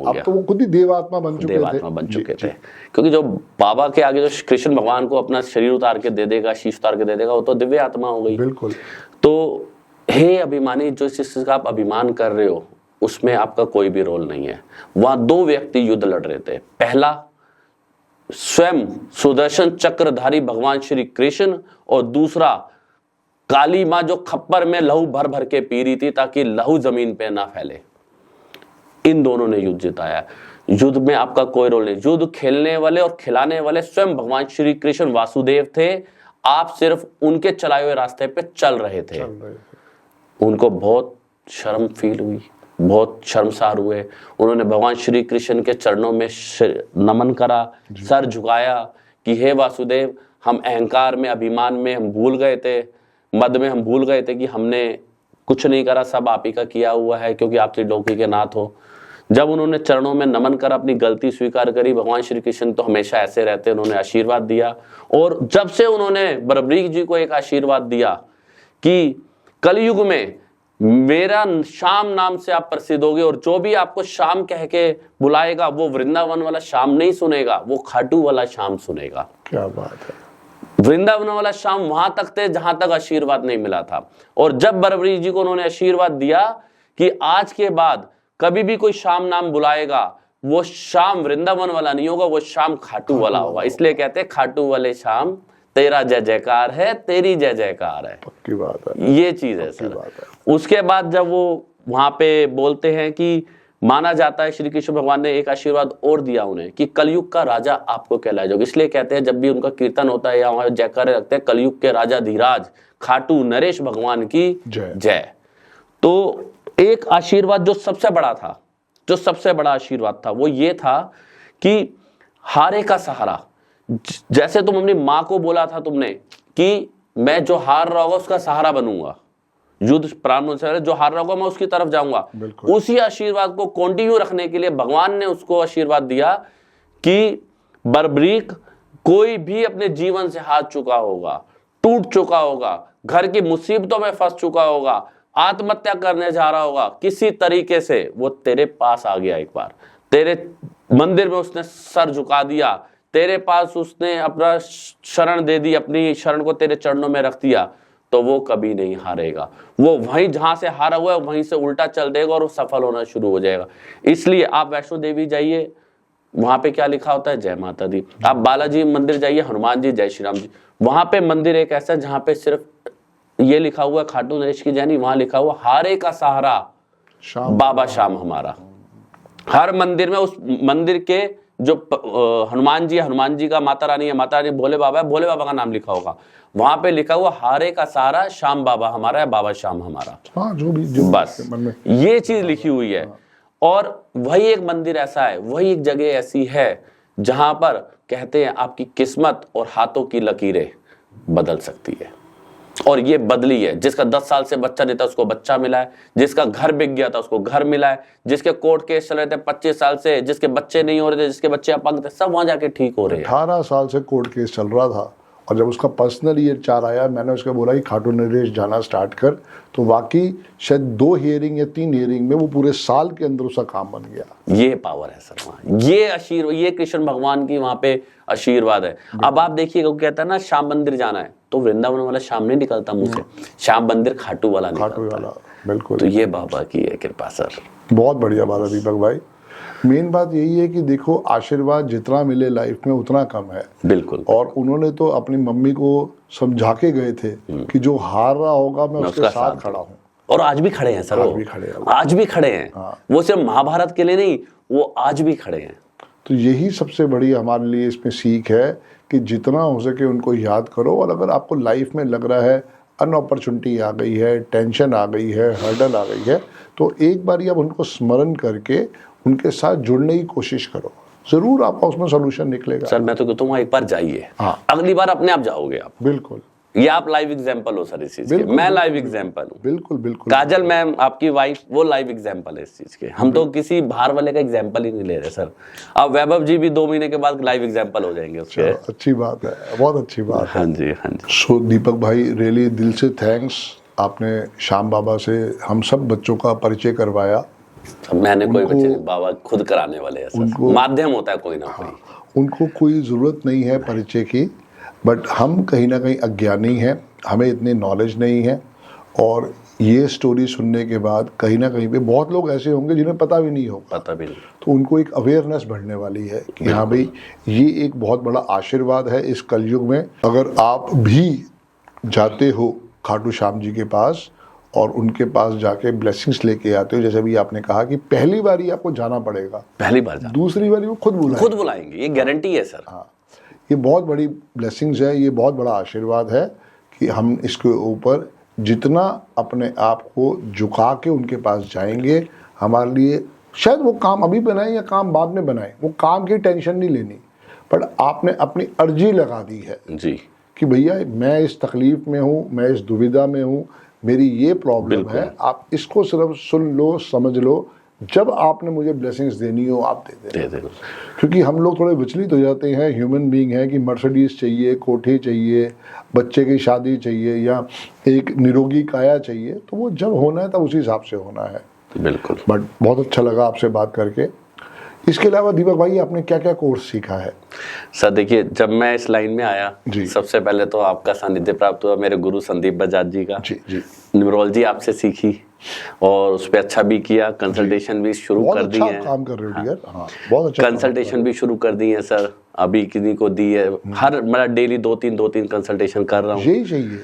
S1: अब तो वो खुद ही देवात्मा बन चुके थे। क्योंकि जो बाबा के आगे जो कृष्ण भगवान को अपना शरीर उतार के दे देगा, शीश उतार के दे देगा, वो तो दिव्य आत्मा हो गई। बिल्कुल। तो हे अभिमानी, जो चीज का आप अभिमान कर रहे हो उसमें आपका कोई भी रोल नहीं है। वहां 2 व्यक्ति युद्ध लड़ रहे थे, पहला स्वयं सुदर्शन चक्रधारी भगवान श्री कृष्ण और दूसरा काली मां जो खप्पर में लहू भर भर के पी रही थी ताकि लहू जमीन पे ना फैले। इन दोनों ने युद्ध जिताया। युद्ध में आपका कोई रोल नहीं। युद्ध खेलने वाले और खिलाने वाले स्वयं भगवान श्री कृष्ण वासुदेव थे, आप सिर्फ उनके चलाए हुए रास्ते पे चल रहे थे। उनको बहुत शर्म फील हुई, बहुत शर्मसार हुए। उन्होंने भगवान श्री कृष्ण के चरणों में नमन करा, सर झुकाया कि हे वासुदेव, हम अहंकार में, अभिमान में हम भूल गए थे, मद में हम भूल गए थे कि हमने कुछ नहीं करा, सब आप ही का किया हुआ है, क्योंकि आप त्रिलोकी के नाथ हो।
S2: जब उन्होंने चरणों में नमन कर अपनी गलती स्वीकार करी, भगवान श्री कृष्ण तो हमेशा ऐसे रहते, उन्होंने आशीर्वाद दिया। और जब से उन्होंने बरबरीक जी को एक आशीर्वाद दिया कि कलयुग में मेरा श्याम नाम से आप प्रसिद्ध होगे, और जो भी आपको श्याम कह के बुलाएगा वो वृंदावन वाला श्याम नहीं सुनेगा, वो खाटू वाला श्याम सुनेगा।
S1: क्या बात है।
S2: वृंदावन वाला श्याम वहां तक थे जहां तक आशीर्वाद नहीं मिला था। और जब बरबरीक जी को उन्होंने आशीर्वाद दिया कि आज के बाद कभी भी कोई श्याम नाम बुलाएगा, वो श्याम वृंदावन वाला नहीं होगा, वो श्याम खाटू वाला होगा। इसलिए कहते हैं खाटू वाले श्याम तेरा जय जयकार है, तेरी जय जयकार है।
S1: पक्की बात है,
S2: ये चीज है सर। उसके बाद जब वो वहां पे बोलते हैं कि माना जाता है श्री कृष्ण भगवान ने एक आशीर्वाद और दिया उन्हें कि कलयुग का राजा आपको कहलाया जाओगे। इसलिए कहते हैं जब भी उनका कीर्तन होता है या वहां जयकारे रखते हैं, कलयुग के राजा धीराज खाटू नरेश भगवान की जय। तो एक आशीर्वाद जो सबसे बड़ा था, जो सबसे बड़ा आशीर्वाद था, वो ये था कि हारे का सहारा। जैसे तुम अपनी माँ को बोला था तुमने कि मैं जो हार रहा होगा उसका सहारा बनूंगा, युद्ध प्रारंभ से जो हार रहा होगा मैं उसकी तरफ जाऊंगा, उसी आशीर्वाद को कंटिन्यू रखने के लिए भगवान ने उसको आशीर्वाद दिया कि बरबरीक कोई भी अपने जीवन से हार चुका होगा, टूट चुका होगा, घर की मुसीबतों में फंस चुका होगा, आत्महत्या करने जा रहा होगा, किसी तरीके से वो तेरे पास आ गया, एक बार तेरे मंदिर में उसने सर झुका दिया, तेरे पास उसने अपना शरण दे दी, अपनी शरण को तेरे चरणों में रख दिया, तो वो कभी नहीं हारेगा। वो वहीं जहां से हारा हुआ है वहीं से उल्टा चल देगा और वो सफल होना शुरू हो जाएगा। इसलिए आप वैष्णो देवी जाइए, वहां पे क्या लिखा होता है, जय माता दी। आप बालाजी मंदिर जाइए, हनुमान जी, जय श्री राम जी। वहां पे मंदिर एक ऐसा है जहां पे सिर्फ ये लिखा हुआ है खाटू नरेश की जय नहीं, वहां लिखा हुआ हारे का सहारा बाबा श्याम हमारा। हर मंदिर में उस मंदिर के जो हनुमान जी का माता रानी है, माता रानी भोले बाबा है, भोले बाबा का नाम लिखा होगा, वहां पे लिखा हुआ हारे का सहारा श्याम बाबा हमारा है, बाबा श्याम हमारा।
S1: हाँ, जो भी
S2: बस ये चीज लिखी हुई है। और वही एक मंदिर ऐसा है, वही एक जगह ऐसी है जहां पर कहते हैं आपकी किस्मत और हाथों की लकीरें बदल सकती है, और ये बदली है। जिसका 10 साल से बच्चा नहीं था उसको बच्चा मिला है, जिसका घर बिक गया था उसको घर मिला है, जिसके कोर्ट केस चल रहे थे 25 साल से, जिसके बच्चे नहीं हो रहे थे, जिसके बच्चे अपंग थे, सब वहां जाके ठीक हो रहे हैं।
S1: 18 साल से कोर्ट केस चल रहा था, और जब उसका पर्सनल ईयर 4 आया, मैंने उसको बोला कि खाटू नरेश जाना स्टार्ट कर, तो वाकई शायद 2 हियरिंग या 3 हियरिंग में वो पूरे साल के अंदर उसका काम बन गया।
S2: ये पावर है सर वहाँ, ये आशीर्वाद, ये कृष्ण भगवान की वहां पे आशीर्वाद है। अब आप देखिएगा, वो कहता है ना श्याम मंदिर जाना है, तो वृंदावन वाला श्याम नहीं निकलता मुंह से, श्याम मंदिर खाटू वाला निकलता।
S1: बिल्कुल।
S2: तो ये बाबा की है कृपा सर।
S1: बहुत बढ़िया बात है दीपक भाई। मेन बात यही है कि देखो, आशीर्वाद जितना मिले लाइफ में उतना कम है।
S2: बिल्कुल।
S1: और उन्होंने तो अपनी मम्मी को समझा के गए थे कि जो हार रहा होगा मैं उसके साथ खड़ा हूँ,
S2: और आज भी खड़े हैं सर।
S1: आज भी खड़े हैं,
S2: आज भी खड़े हैं।
S1: हाँ।
S2: वो सिर्फ महाभारत के लिए नहीं, वो आज भी खड़े हैं।
S1: तो यही सबसे बड़ी हमारे लिए इसमें सीख है कि जितना हो सके उनको याद करो। और अगर आपको लाइफ में लग रहा है अनअपॉर्चुनिटी आ गई है, टेंशन आ गई है, हर्डल आ गई है, तो एक बार आप उनको स्मरण करके उनके साथ जुड़ने की कोशिश करो, जरूर आपका उसमें सोल्यूशन निकलेगा।
S2: सर मैं तो कहता हूँ एक बार जाइए,
S1: हाँ।
S2: अगली बार अपने आप जाओगे आप।
S1: बिल्कुल।
S2: ये आप लाइव एग्जांपल हो सर इस चीज के। मैं लाइव एग्जांपल हूँ।
S1: बिल्कुल बिल्कुल।
S2: काजल मैम आपकी वाइफ, वो लाइव एग्जांपल है इस चीज के। हम तो किसी बाहर वाले का एग्जांपल ही नहीं ले रहे सर। अब वैभव जी भी 2 महीने के बाद लाइव एग्जांपल हो जाएंगे उसके।
S1: अच्छी बात है, बहुत अच्छी बात है।
S2: हाँ जी, हाँ जी।
S1: सो दीपक भाई, रियली दिल से थैंक्स, आपने श्याम बाबा से हम सब बच्चों का परिचय करवाया।
S2: मैंने कोई बच्चे नहीं, बाबा खुद कराने वाले हैं सर। माध्यम होता है कोई ना कोई।
S1: उनको कोई ज़रूरत नहीं है परिचय की, बट हम कहीं ना कहीं अज्ञानी हैं, हमें इतनी नॉलेज नहीं है। और ये स्टोरी सुनने के बाद कहीं ना कहीं पे बहुत लोग ऐसे होंगे जिन्हें पता भी नहीं होगा,
S2: पता भी नहीं,
S1: तो उनको एक अवेयरनेस बढ़ने वाली है कि हाँ भाई, ये एक बहुत बड़ा आशीर्वाद है इस कलयुग में। अगर आप भी जाते हो खाटू श्याम जी के पास और उनके पास जाके ब्लेसिंग्स लेके आते हो, जैसे भी आपने कहा कि पहली बार ही आपको जाना पड़ेगा,
S2: पहली बार जाना,
S1: दूसरी बार वो खुद
S2: बुलाएंगे, ये गारंटी है सर।
S1: हाँ, ये बहुत बड़ी ब्लेसिंग्स है, ये बहुत बड़ा आशीर्वाद है कि हम इसके ऊपर जितना अपने आप को झुका के उनके पास जाएंगे, हमारे लिए शायद वो काम अभी बनाए या काम बाद में बनाए, वो काम की टेंशन नहीं लेनी, पर आपने अपनी अर्जी लगा दी है
S2: जी
S1: कि भैया मैं इस तकलीफ में हूँ, मैं इस दुविधा में हूँ, मेरी ये प्रॉब्लम है, आप इसको सिर्फ सुन लो, समझ लो, जब आपने मुझे ब्लेसिंग्स देनी हो आप दे
S2: दे
S1: देना।
S2: दे।
S1: क्योंकि हम लोग थोड़े विचलित हो जाते हैं, ह्यूमन बीइंग है, कि मर्सिडीज चाहिए, कोठी चाहिए, बच्चे की शादी चाहिए, या एक निरोगी काया चाहिए। तो वो जब होना है तब उसी हिसाब से होना है।
S2: बिल्कुल।
S1: बट बहुत अच्छा लगा आपसे बात करके। इसके अलावा दीपक भाई आपने क्या क्या कोर्स सीखा है?
S2: सर देखिए, जब मैं इस लाइन में आया,
S1: जी।
S2: सबसे पहले तो आपका सानिध्य प्राप्त हुआ, मेरे गुरु संदीप बजाज जी का।
S1: जी जी।
S2: न्यूरोलॉजी आपसे सीखी और उस पर अच्छा भी किया, कंसल्टेशन भी शुरू
S1: बहुत
S2: कर दी
S1: अच्छा
S2: है।
S1: काम कर रहे हो डियर। हाँ, बहुत अच्छा काम कर रहे
S2: कंसल्टेशन भी शुरू कर दी है सर, अभी किसी को दी है, हर मतलब डेली दो तीन कंसल्टेशन कर रहा
S1: हो।
S2: हूँ।
S1: यही चाहिए,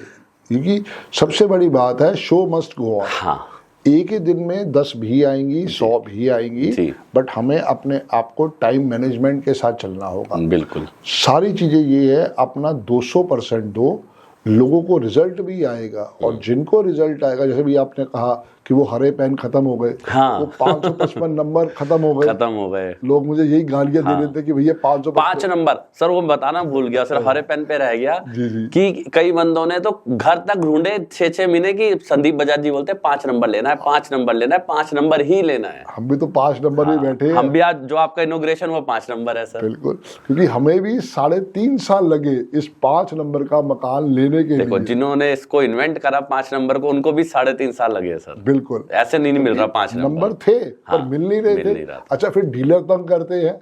S1: क्योंकि सबसे बड़ी बात है, शो मस्ट गो ऑन।
S2: हाँ,
S1: एक ही दिन में 10 भी आएंगी, 100 भी आएंगी,
S2: जी।
S1: बट हमें अपने आप को टाइम मैनेजमेंट के साथ चलना होगा।
S2: बिल्कुल।
S1: सारी चीजें ये है, अपना 200% दो, लोगों को रिजल्ट भी आएगा। और जिनको रिजल्ट आएगा, जैसे भी आपने कहा कि वो हरे पेन खत्म हो गए,
S2: हाँ।
S1: वो 555 नंबर खत्म हो गए।
S2: खत्म हो गए।
S1: लोग मुझे यही गालियां दे रहे थे कि भैया 555
S2: 5 नंबर सर, वो बताना भूल गया सर, हरे पेन पे रह गया।
S1: जी जी।
S2: कि कई बंदों ने तो घर तक ढूंढे 6-6 महीने की, संदीप बजाज जी बोलते 5 नंबर लेना है, 5 नंबर लेना है, 5 नंबर ही लेना है।
S1: हम भी तो 5 नंबर में बैठे हैं।
S2: हम भी आज जो आपका इनॉग्रेशन वो 5 नंबर है सर।
S1: बिल्कुल, क्योंकि हमें भी 3.5 साल लगे इस 5 नंबर का मकान लेने के
S2: देखो,
S1: लिए।
S2: जिन्होंने इसको इन्वेंट करा 5 नंबर को, उनको भी 3.5 साल लगे सर।
S1: बिल्कुल,
S2: ऐसे नहीं मिल रहा 5
S1: नंबर थे पर
S2: हाँ,
S1: मिल नहीं रहे
S2: मिल
S1: थे।
S2: नहीं रहा था।
S1: अच्छा, फिर डीलर तंग करते हैं।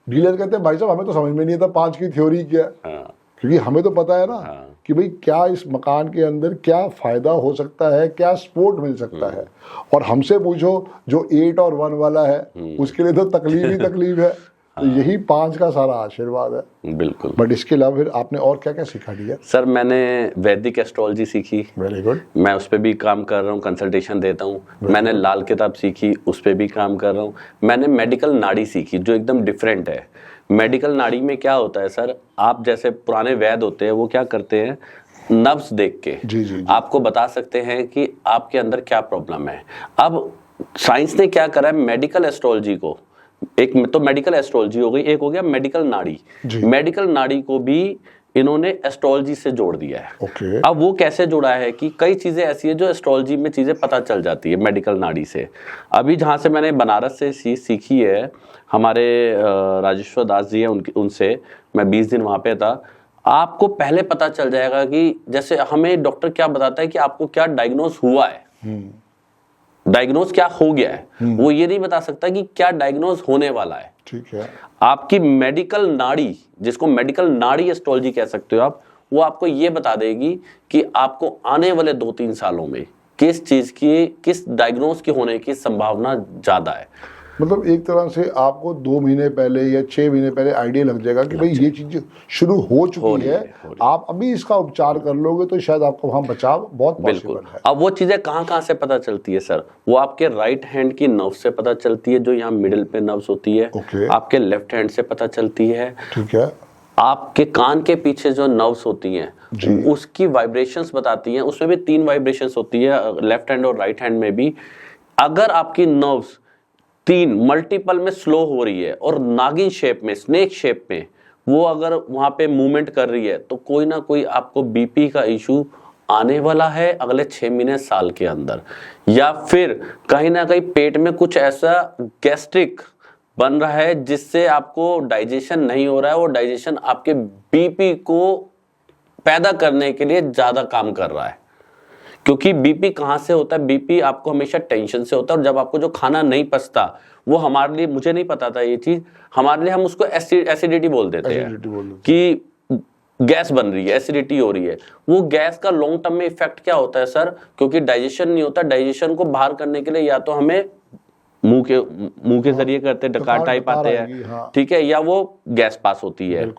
S1: डीलर कहते हैं भाई साहब हमें तो समझ में नहीं आता 5 की थ्योरी क्या है।
S2: हाँ,
S1: क्योंकि हमें तो पता है ना
S2: हाँ।
S1: कि भाई क्या इस मकान के अंदर क्या फायदा हो सकता है, क्या सपोर्ट मिल सकता है। और हमसे पूछो जो 8 और 1 वाला है, उसके लिए तो तकलीफ ही तकलीफ है। तो यही 5 का सारा आशीर्वाद है।
S2: बिल्कुल।
S1: बट इसके अलावा फिर आपने और क्या क्या सीखा डियर?
S2: सर मैंने वैदिक एस्ट्रोलॉजी सीखी,
S1: वेरी गुड।
S2: मैं उस पर भी काम कर रहा हूँ, कंसल्टेशन देता हूँ। मैंने लाल किताब सीखी, उस पर भी काम कर रहा हूँ। मैंने मेडिकल नाड़ी सीखी, जो एकदम डिफरेंट है। मेडिकल नाड़ी में क्या होता है सर, आप जैसे पुराने वैद्य होते हैं, वो क्या करते हैं, नब्ज देख के
S1: जी, जी, जी।
S2: आपको बता सकते हैं कि आपके अंदर क्या प्रॉब्लम है। अब साइंस ने क्या करा है, मेडिकल एस्ट्रोलॉजी को, एक तो मेडिकल एस्ट्रोलॉजी हो गई, एक हो गया मेडिकल नाड़ी। मेडिकल नाड़ी को भी इन्होंने एस्ट्रोलॉजी से जोड़ दिया है।
S1: ओके।
S2: अब वो कैसे जुड़ा है कि कई चीजें ऐसी है जो एस्ट्रोलॉजी में चीजें पता चल जाती है मेडिकल नाड़ी से। अभी जहां से मैंने बनारस से सीखी है, हमारे राजेश्वर दास जी हैं, उनसे मैं 20 दिन वहां पे था। आपको पहले पता चल जाएगा कि जैसे हमें डॉक्टर क्या बताता है कि आपको क्या डायग्नोज हुआ है, डायग्नोज क्या हो गया है, वो ये नहीं बता सकता कि क्या डायग्नोज होने वाला है।
S1: ठीक है।
S2: आपकी मेडिकल नाड़ी, जिसको मेडिकल नाड़ी एस्ट्रोलॉजी कह सकते हो आप, वो आपको ये बता देगी कि आपको आने वाले 2-3 सालों में किस चीज की, किस डायग्नोज की होने की संभावना ज्यादा है।
S1: मतलब एक तरह से आपको 2 महीने पहले या 6 महीने पहले आइडिया लग जाएगा कि भाई ये चीज शुरू हो चुकी है, आप अभी इसका उपचार कर लोगे तो शायद आपको वहां बचाव बहुत पॉसिबल है।
S2: अब वो चीजें कहाँ से पता चलती है सर, वो आपके राइट हैंड की नर्व से पता चलती है, जो यहाँ मिडिल पे नर्व्स होती है।
S1: ओके।
S2: आपके लेफ्ट हैंड से पता चलती है।
S1: ठीक है।
S2: आपके कान के पीछे जो नर्व्स होती हैं, उसकी वाइब्रेशंस बताती हैं। उसमें भी 3 वाइब्रेशंस होती है, लेफ्ट हैंड और राइट हैंड में भी। अगर आपकी नर्व्स 3 मल्टीपल में स्लो हो रही है और नागिन शेप में, स्नेक शेप में वो अगर वहां पे मूवमेंट कर रही है, तो कोई ना कोई आपको बीपी का इशू आने वाला है अगले 6 महीने साल के अंदर। या फिर कहीं ना कहीं पेट में कुछ ऐसा गैस्ट्रिक बन रहा है जिससे आपको डाइजेशन नहीं हो रहा है, और डाइजेशन आपके बीपी को पैदा करने के लिए ज्यादा काम कर रहा है। क्योंकि बीपी कहां से होता है, बीपी आपको हमेशा टेंशन से होता है। और जब आपको जो खाना नहीं पचता, वो हमारे लिए, मुझे नहीं पता था ये चीज, हमारे लिए हम उसको एसिडिटी बोल देते हैं कि गैस बन रही है, एसिडिटी हो रही है। वो गैस का लॉन्ग टर्म में इफेक्ट क्या होता है सर, क्योंकि डाइजेशन नहीं होता। डाइजेशन को बाहर करने के लिए या तो हमें मुंह के जरिए करते, डकार टाइप आते हैं, ठीक है, या वो गैस पास होती है।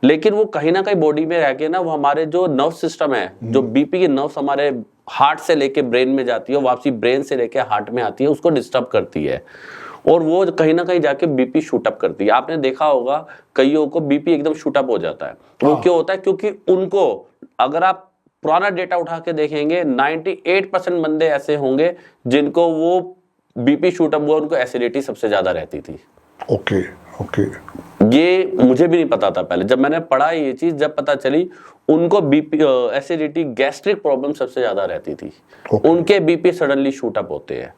S2: लेकिन वो कहीं ना कहीं बॉडी में रह के ना, वो हमारे जो नर्व सिस्टम है, जो बीपी के नर्व्स हमारे हार्ट से लेके ब्रेन में जाती है, वापसी ब्रेन से लेके हार्ट में आती है, उसको डिस्टर्ब करती है। और वो कहीं ना कहीं जाके बीपी शूट अप करती है। आपने देखा होगा कईयों को बीपी एकदम शूट अप हो जाता है। वो क्यों होता है, क्योंकि उनको, अगर आप पुराना डेटा उठा के देखेंगे, 98% बंदे ऐसे होंगे जिनको वो बीपी शूट अप हुआ, उनको एसिडिटी सबसे ज्यादा रहती थी।
S1: Okay okay.
S2: ये मुझे भी नहीं पता था पहले, जब मैंने पढ़ा ये चीज, जब पता चली उनको बीपी, एसिडिटी, गैस्ट्रिक प्रॉब्लम सबसे ज्यादा रहती थी। उनके बीपी सडनली शूट अप होते हैं।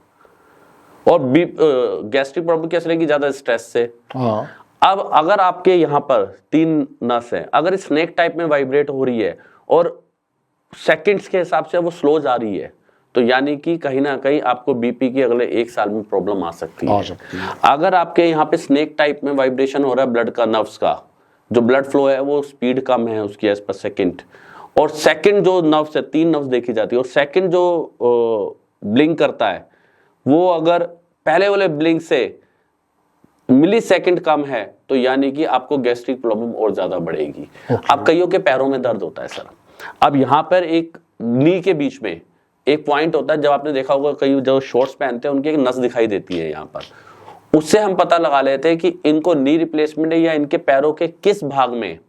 S2: और गैस्ट्रिक प्रॉब्लम कैसे रहेगी? ज्यादा स्ट्रेस से।
S1: हाँ,
S2: अब अगर आपके यहाँ पर 3 नस है, अगर स्नेक टाइप में वाइब्रेट हो रही है और सेकंड्स के हिसाब से वो स्लो जा रही है, तो यानी कि कहीं ना कहीं आपको बीपी की अगले 1 साल में प्रॉब्लम आ सकती है। अगर आपके यहाँ पे स्नेक टाइप में वाइब्रेशन हो रहा है ब्लड का, नर्व्स का, जो ब्लड फ्लो है वो स्पीड कम है उसकी एज पर सेकेंड, और सेकंड जो नर्व्स है, 3 नर्व्स देखी जाती है, और सेकंड जो ब्लिंक करता है वो अगर पहले वाले ब्लिंक से मिली सेकंड कम है, तो यानी कि आपको गैस्ट्रिक प्रॉब्लम और ज्यादा बढ़ेगी। अब कईयों के पैरों में दर्द होता है सर। अब यहाँ पर एक नी के बीच में एक पॉइंट होता है, जब आपने देखा होगा कई जो शॉर्ट्स पहनते हैं उनकी एक नस दिखाई देती है यहाँ पर, उससे हम पता लगा लेते हैं कि इनको नी रिप्लेसमेंट है या इनके पैरों के किस भाग में,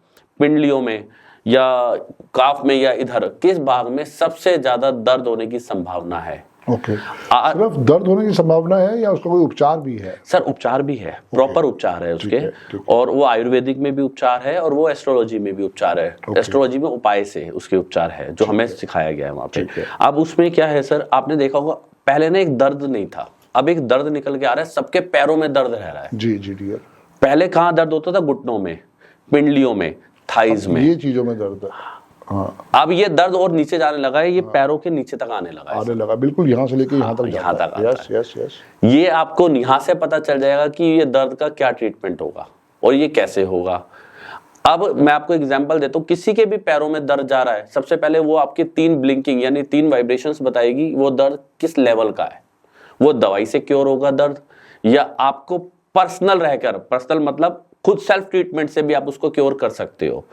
S2: पिंडलियों में या काफ में या इधर किस भाग में सबसे ज्यादा दर्द होने की संभावना है।
S1: ओके। सिर्फ दर्द होने की संभावना है या उसका कोई उपचार भी है?
S2: सर उपचार भी है, प्रॉपर उपचार है उसके, और वो आयुर्वेदिक में भी उपचार है और वो एस्ट्रोलॉजी में भी उपचार है। एस्ट्रोलॉजी में उपाय से उसके उपचार है जो हमें सिखाया गया है वहाँ पे। अब उसमें क्या है सर, आपने देखा होगा पहले ना एक दर्द नहीं था, अब एक दर्द निकल के आ रहा है, सबके पैरों में दर्द रह रहा है।
S1: जी जी डियर।
S2: पहले कहाँ दर्द होता था? घुटनों में, पिंडलियों में, थाइज में,
S1: ये चीजों में दर्द है। हाँ।
S2: अब ये दर्द और नीचे जाने लगा है, ये पैरों के नीचे तक आने लगा है,
S1: आने लगा, बिल्कुल यहाँ से लेके यहाँ तक
S2: यहाँ तक आता
S1: यस यस यस।
S2: ये आपको यहाँ से पता चल जाएगा कि ये दर्द का क्या ट्रीटमेंट होगा और ये कैसे होगा। अब मैं आपको एग्जांपल देता हूँ, किसी के भी पैरों में दर्द जा रहा है, सबसे पहले वो आपकी 3 ब्लिंकिंग यानी 3 वाइब्रेशंस बताएगी वो दर्द किस लेवल का है। वो दवाई से क्योर होगा दर्द, या आपको पर्सनल रहकर, पर्सनल मतलब खुद सेल्फ ट्रीटमेंट से भी आप उसको क्योर कर सकते हो।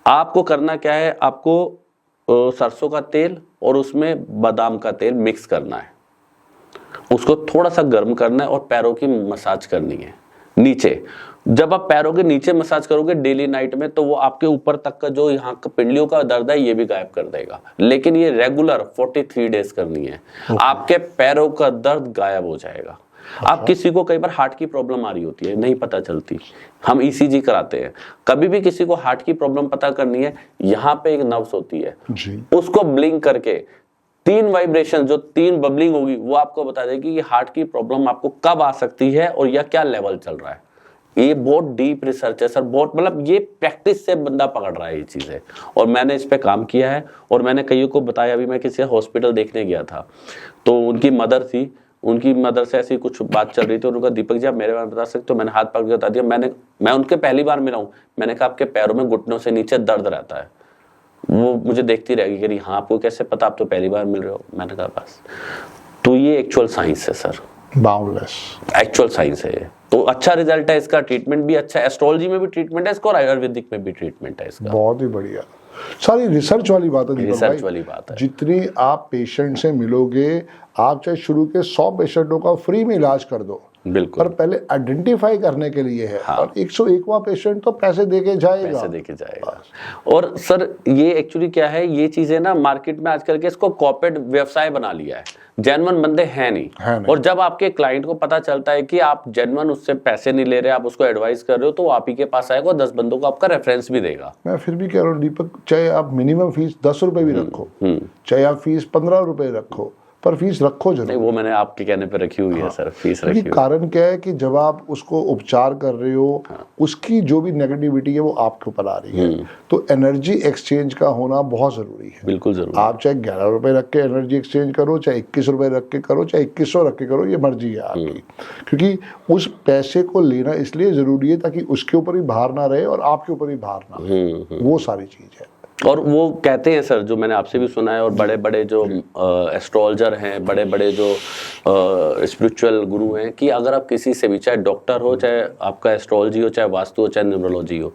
S2: आपको करना क्या है, आपको सरसों का तेल और उसमें बादाम का तेल मिक्स करना है, उसको थोड़ा सा गर्म करना है और पैरों की मसाज करनी है नीचे। जब आप पैरों के नीचे मसाज करोगे डेली नाइट में, तो वो आपके ऊपर तक का जो यहाँ का पिंडलियों का दर्द है ये भी गायब कर देगा। लेकिन ये रेगुलर 43 डेज करनी है, आपके पैरों का दर्द गायब हो जाएगा। आप किसी को कई बार हार्ट की प्रॉब्लम आ रही होती है, नहीं पता चलती, हम ईसीजी कराते हैं। कभी भी किसी को हार्ट की प्रॉब्लम पता करनी है, यहाँ पे एक नर्व्स होती है जी। उसको ब्लिंक करके 3 वाइब्रेशन, जो 3 बबलिंग होगी वो आपको बता देगी कि हार्ट की प्रॉब्लम आपको कब आ सकती है और या क्या लेवल चल रहा है। ये बहुत डीप रिसर्च है सर, बहुत, मतलब ये प्रैक्टिस से बंदा पकड़ रहा है ये चीजें, और मैंने इस पे काम किया है और मैंने कईयों को बताया भी। मैं किसी हॉस्पिटल देखने गया था, तो उनकी मदर थी, उनकी मदर से ऐसी कुछ बात चल रही थी, उन्होंने कहा दीपक जी आप मेरे बारे में बता सकते हो? मैंने हाथ पकड़ के बता दिया। मैं उनके पहली बार मिला हूँ, मैंने कहा आपके पैरों में घुटनों से नीचे दर्द रहता है। वो मुझे देखती रहेगी कि हाँ आपको कैसे पता, आप तो पहली बार मिल रहे हो। मैंने कहा बस, तो ये एक्चुअल साइंस है सर,
S1: बाउंडलेस
S2: एक्चुअल साइंस है। तो अच्छा रिजल्ट है इसका, ट्रीटमेंट भी अच्छा है, एस्ट्रोलॉजी में भी ट्रीटमेंट है इसका और आयुर्वेदिक में भी ट्रीटमेंट है इसका।
S1: बहुत ही बढ़िया, सारी रिसर्च वाली बात है,
S2: रिसर्च वाली बात है।
S1: जितनी आप पेशेंट से मिलोगे, आप चाहे शुरू के 100 पेशेंटों का फ्री में इलाज कर दो,
S2: बिल्कुल,
S1: पर पहले आइडेंटिफाई करने के लिए है। हाँ। और 101वां पेशेंट तो पैसे देके जाएगा।
S2: और सर ये एक्चुअली क्या है, ये चीजें ना मार्केट में आजकल के इसको कॉर्पोरेट व्यवसाय बना लिया है, जेन्युइन बंदे हैं नहीं। और जब आपके क्लाइंट को पता चलता है कि आप जेन्युइन उससे पैसे नहीं ले रहे, आप उसको एडवाइस कर रहे हो, तो आप ही के पास आएगा, 10 बंदों को आपका रेफरेंस भी देगा।
S1: मैं फिर भी कह रहा हूँ दीपक, चाहे आप मिनिमम फीस 10 रुपए भी रखो, चाहे आप फीस 15 रुपए रखो, पर फीस रखो जरूर।
S2: नहीं, वो मैंने आपके कहने पे रखी हुई है सर, फीस रखी हुई।
S1: कारण क्या है कि जब आप उसको उपचार कर रहे हो, उसकी जो भी नेगेटिविटी है वो आपके ऊपर आ रही है, तो एनर्जी एक्सचेंज का होना बहुत जरूरी है।
S2: बिल्कुल जरूरी।
S1: आप चाहे 11 रुपए रख के एनर्जी एक्सचेंज करो, चाहे 21 रुपए रख के करो, चाहे 2100 रख के करो, ये मर्जी है आपकी। क्योंकि उस पैसे को लेना इसलिए जरूरी है ताकि उसके ऊपर भी भार ना रहे और आपके ऊपर भी भार ना रहे, वो सारी चीज है।
S2: और वो कहते हैं सर, जो मैंने आपसे भी सुना है, और बड़े बड़े जो एस्ट्रोलॉजर हैं, बड़े बड़े जो स्पिरिचुअल गुरु हैं, कि अगर आप किसी से भी, चाहे डॉक्टर हो, चाहे आपका एस्ट्रोलॉजी हो, चाहे वास्तु हो, चाहे न्यूमरोलॉजी हो,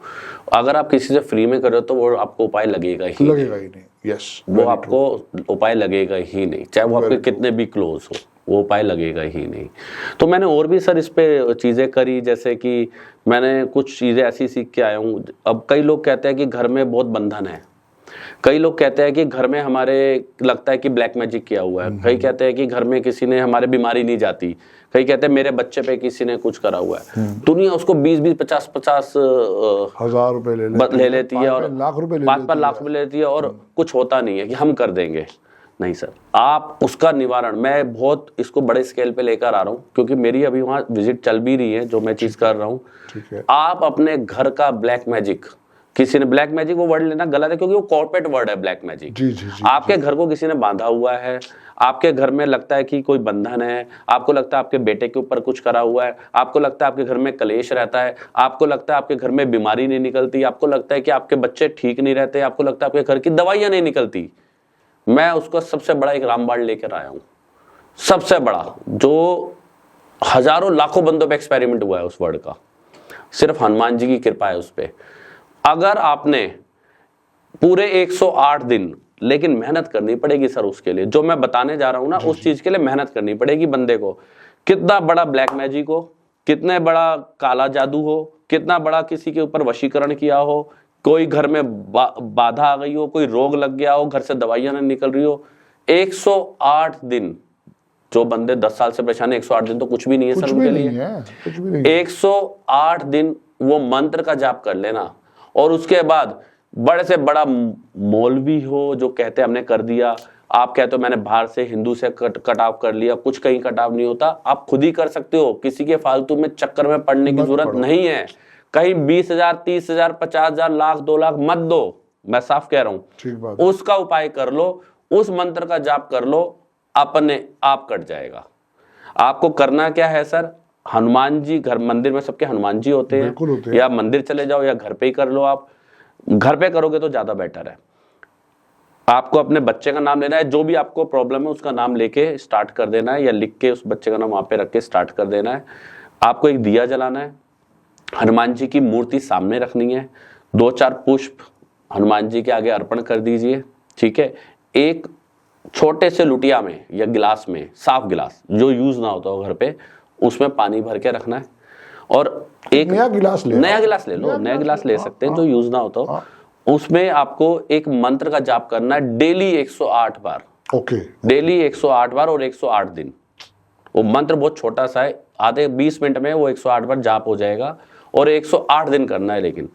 S2: अगर आप किसी से फ्री में कर रहे हो तो वो आपको उपाय लगेगा ही नहीं।
S1: यस,
S2: वो आपको उपाय लगेगा ही नहीं, चाहे वो आपके कितने भी क्लोज हो, वो उपाय लगेगा ही नहीं। तो मैंने और भी सर इस पे चीज़ें करी, जैसे कि मैंने कुछ चीज़ें ऐसी सीख के आया हूँ। अब कई लोग कहते हैं कि घर में बहुत बंधन है, कई लोग कहते हैं कि घर में हमारे लगता है कि ब्लैक मैजिक किया हुआ है, कई कहते हैं कि घर में किसी ने हमारे बीमारी नहीं जाती, कई कहते हैं मेरे बच्चे पे किसी ने कुछ करा हुआ है। दुनिया उसको 20-20, 50-50
S1: हजार रुपए ले
S2: लेती है और
S1: 5 लाख रुपए
S2: ले लेती है और कुछ होता नहीं है कि हम कर देंगे। नहीं सर, आप उसका निवारण, मैं बहुत इसको बड़े स्केल पे लेकर आ रहा हूँ क्योंकि मेरी अभी वहाँ विजिट चल भी रही है, जो मैं चीज कर रहा हूँ।
S1: ठीक है।
S2: आप अपने घर का ब्लैक मैजिक, किसी ने ब्लैक मैजिक वो वर्ड लेना गलत है क्योंकि वो कॉर्पोरेट वर्ड है ब्लैक मैजिक।
S1: जी जी जी।
S2: आपके घर को किसी ने बांधा हुआ है, आपके घर में लगता है कि कोई बंधन है, आपको लगता है आपके बेटे के ऊपर कुछ करा हुआ है, आपको लगता है आपके घर में कलेश रहता है, आपको लगता है आपके घर में बीमारी नहीं निकलती, आपको लगता है कि आपके बच्चे ठीक नहीं रहते, आपको लगता है आपके घर की दवाइयां नहीं निकलती, मैं उसका सबसे बड़ा एक रामबाण लेकर आया हूं, सबसे बड़ा, जो हजारों लाखों बंदों पे एक्सपेरिमेंट हुआ है उस वर्ड का, सिर्फ हनुमान जी की कृपा है उस पे। अगर आपने पूरे 108 दिन, लेकिन मेहनत करनी पड़ेगी सर उसके लिए, जो मैं बताने जा रहा हूं ना उस चीज के लिए मेहनत करनी पड़ेगी बंदे को। कितना बड़ा ब्लैक मैजिक हो, कितने बड़ा काला जादू हो, कितना बड़ा किसी के ऊपर वशीकरण किया हो, कोई घर में बाधा आ गई हो, कोई रोग लग गया हो, घर से दवाइयां नहीं निकल रही हो, 108 दिन, जो बंदे 10 साल से परेशान है, 108 दिन तो कुछ भी नहीं है सर उनके लिए।
S1: कुछ भी नहीं।
S2: 108 दिन वो मंत्र का जाप कर लेना, और उसके बाद बड़े से बड़ा मौलवी हो जो कहते हमने कर दिया, आप कहते हो मैंने बाहर से हिंदू से कटाव कर लिया, कुछ कहीं कटाव नहीं होता, आप खुद ही कर सकते हो, किसी के फालतू में चक्कर में पड़ने की जरूरत नहीं है। कहीं 20,000 30,000 50,000 लाख 2 लाख मत दो, मैं साफ कह रहा हूं, उसका उपाय कर लो, उस मंत्र का जाप कर लो, अपने आप कट जाएगा। आपको करना क्या है सर, हनुमान जी, घर मंदिर में सबके हनुमान जी होते हैं, या मंदिर चले जाओ या घर पे ही कर लो। आप घर पे करोगे तो ज्यादा बेटर है। आपको अपने बच्चे का नाम लेना है, जो भी आपको प्रॉब्लम है उसका नाम लेके स्टार्ट कर देना है, या लिख के उस बच्चे का नाम वहां पे रख के स्टार्ट कर देना है। आपको एक दिया जलाना है, हनुमान जी की मूर्ति सामने रखनी है, 2-4 पुष्प हनुमान जी के आगे अर्पण कर दीजिए, ठीक है। एक छोटे से लुटिया में या गिलास में, साफ गिलास जो यूज ना होता हो घर पे, उसमें पानी भर के रखना है, और एक नया गिलास ले लो, नया गिलास ले सकते हैं जो यूज ना होता हो। उसमें आपको एक मंत्र का जाप करना है डेली 108 बार।
S1: ओके।
S2: डेली 108 बार और 108 दिन। वो मंत्र बहुत छोटा सा है, आधे 20 मिनट में वो 108 बार जाप हो जाएगा, और 108 दिन करना है। लेकिन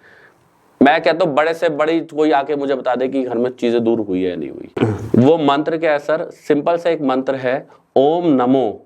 S2: मैं कहता हूं बड़े से बड़ी कोई आके मुझे बता दे कि घर में चीजें दूर हुई है या नहीं हुई। वो मंत्र क्या है सर, सिंपल सा एक मंत्र है, ओम नमो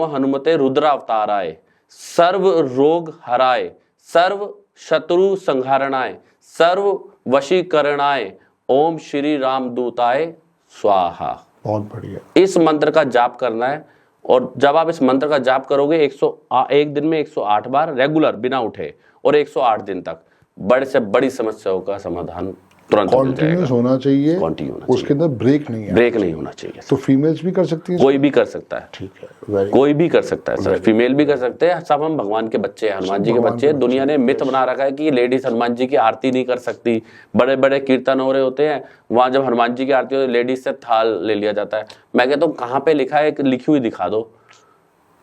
S2: हनुमते रुद्रावताराय, सर्व रोग हराय, सर्व शत्रु संहारणाय, सर्व वशीकरणाय, ओम श्री राम दूताय स्वाहा।
S1: बहुत बढ़िया।
S2: इस मंत्र का जाप करना है, और जब आप इस मंत्र का जाप करोगे 1 दिन में 108 बार रेगुलर बिना उठे, और 108 दिन तक, बड़े से बड़ी समस्याओं का समाधान तुरंत मिल जाएगा।
S1: कॉन्टिन्यूस होना चाहिए, उसके अंदर ब्रेक नहीं होना चाहिए। तो फीमेल्स भी कर सकती हैं?
S2: कोई भी कर सकता है,
S1: ठीक है,
S2: कोई भी कर सकता है सर, फीमेल भी कर सकते हैं। सब हम भगवान के बच्चे हैं, हनुमान जी के बच्चे हैं। दुनिया ने मिथ बना रखा है कि लेडीज हनुमान जी की आरती नहीं कर सकती। बड़े बड़े कीर्तन हो रहे होते हैं, वहां जब हनुमान जी की आरती होती है लेडीज से थाल ले लिया जाता है। मैं कहता हूँ कहाँ पे लिखा है, लिखी हुई दिखा दो।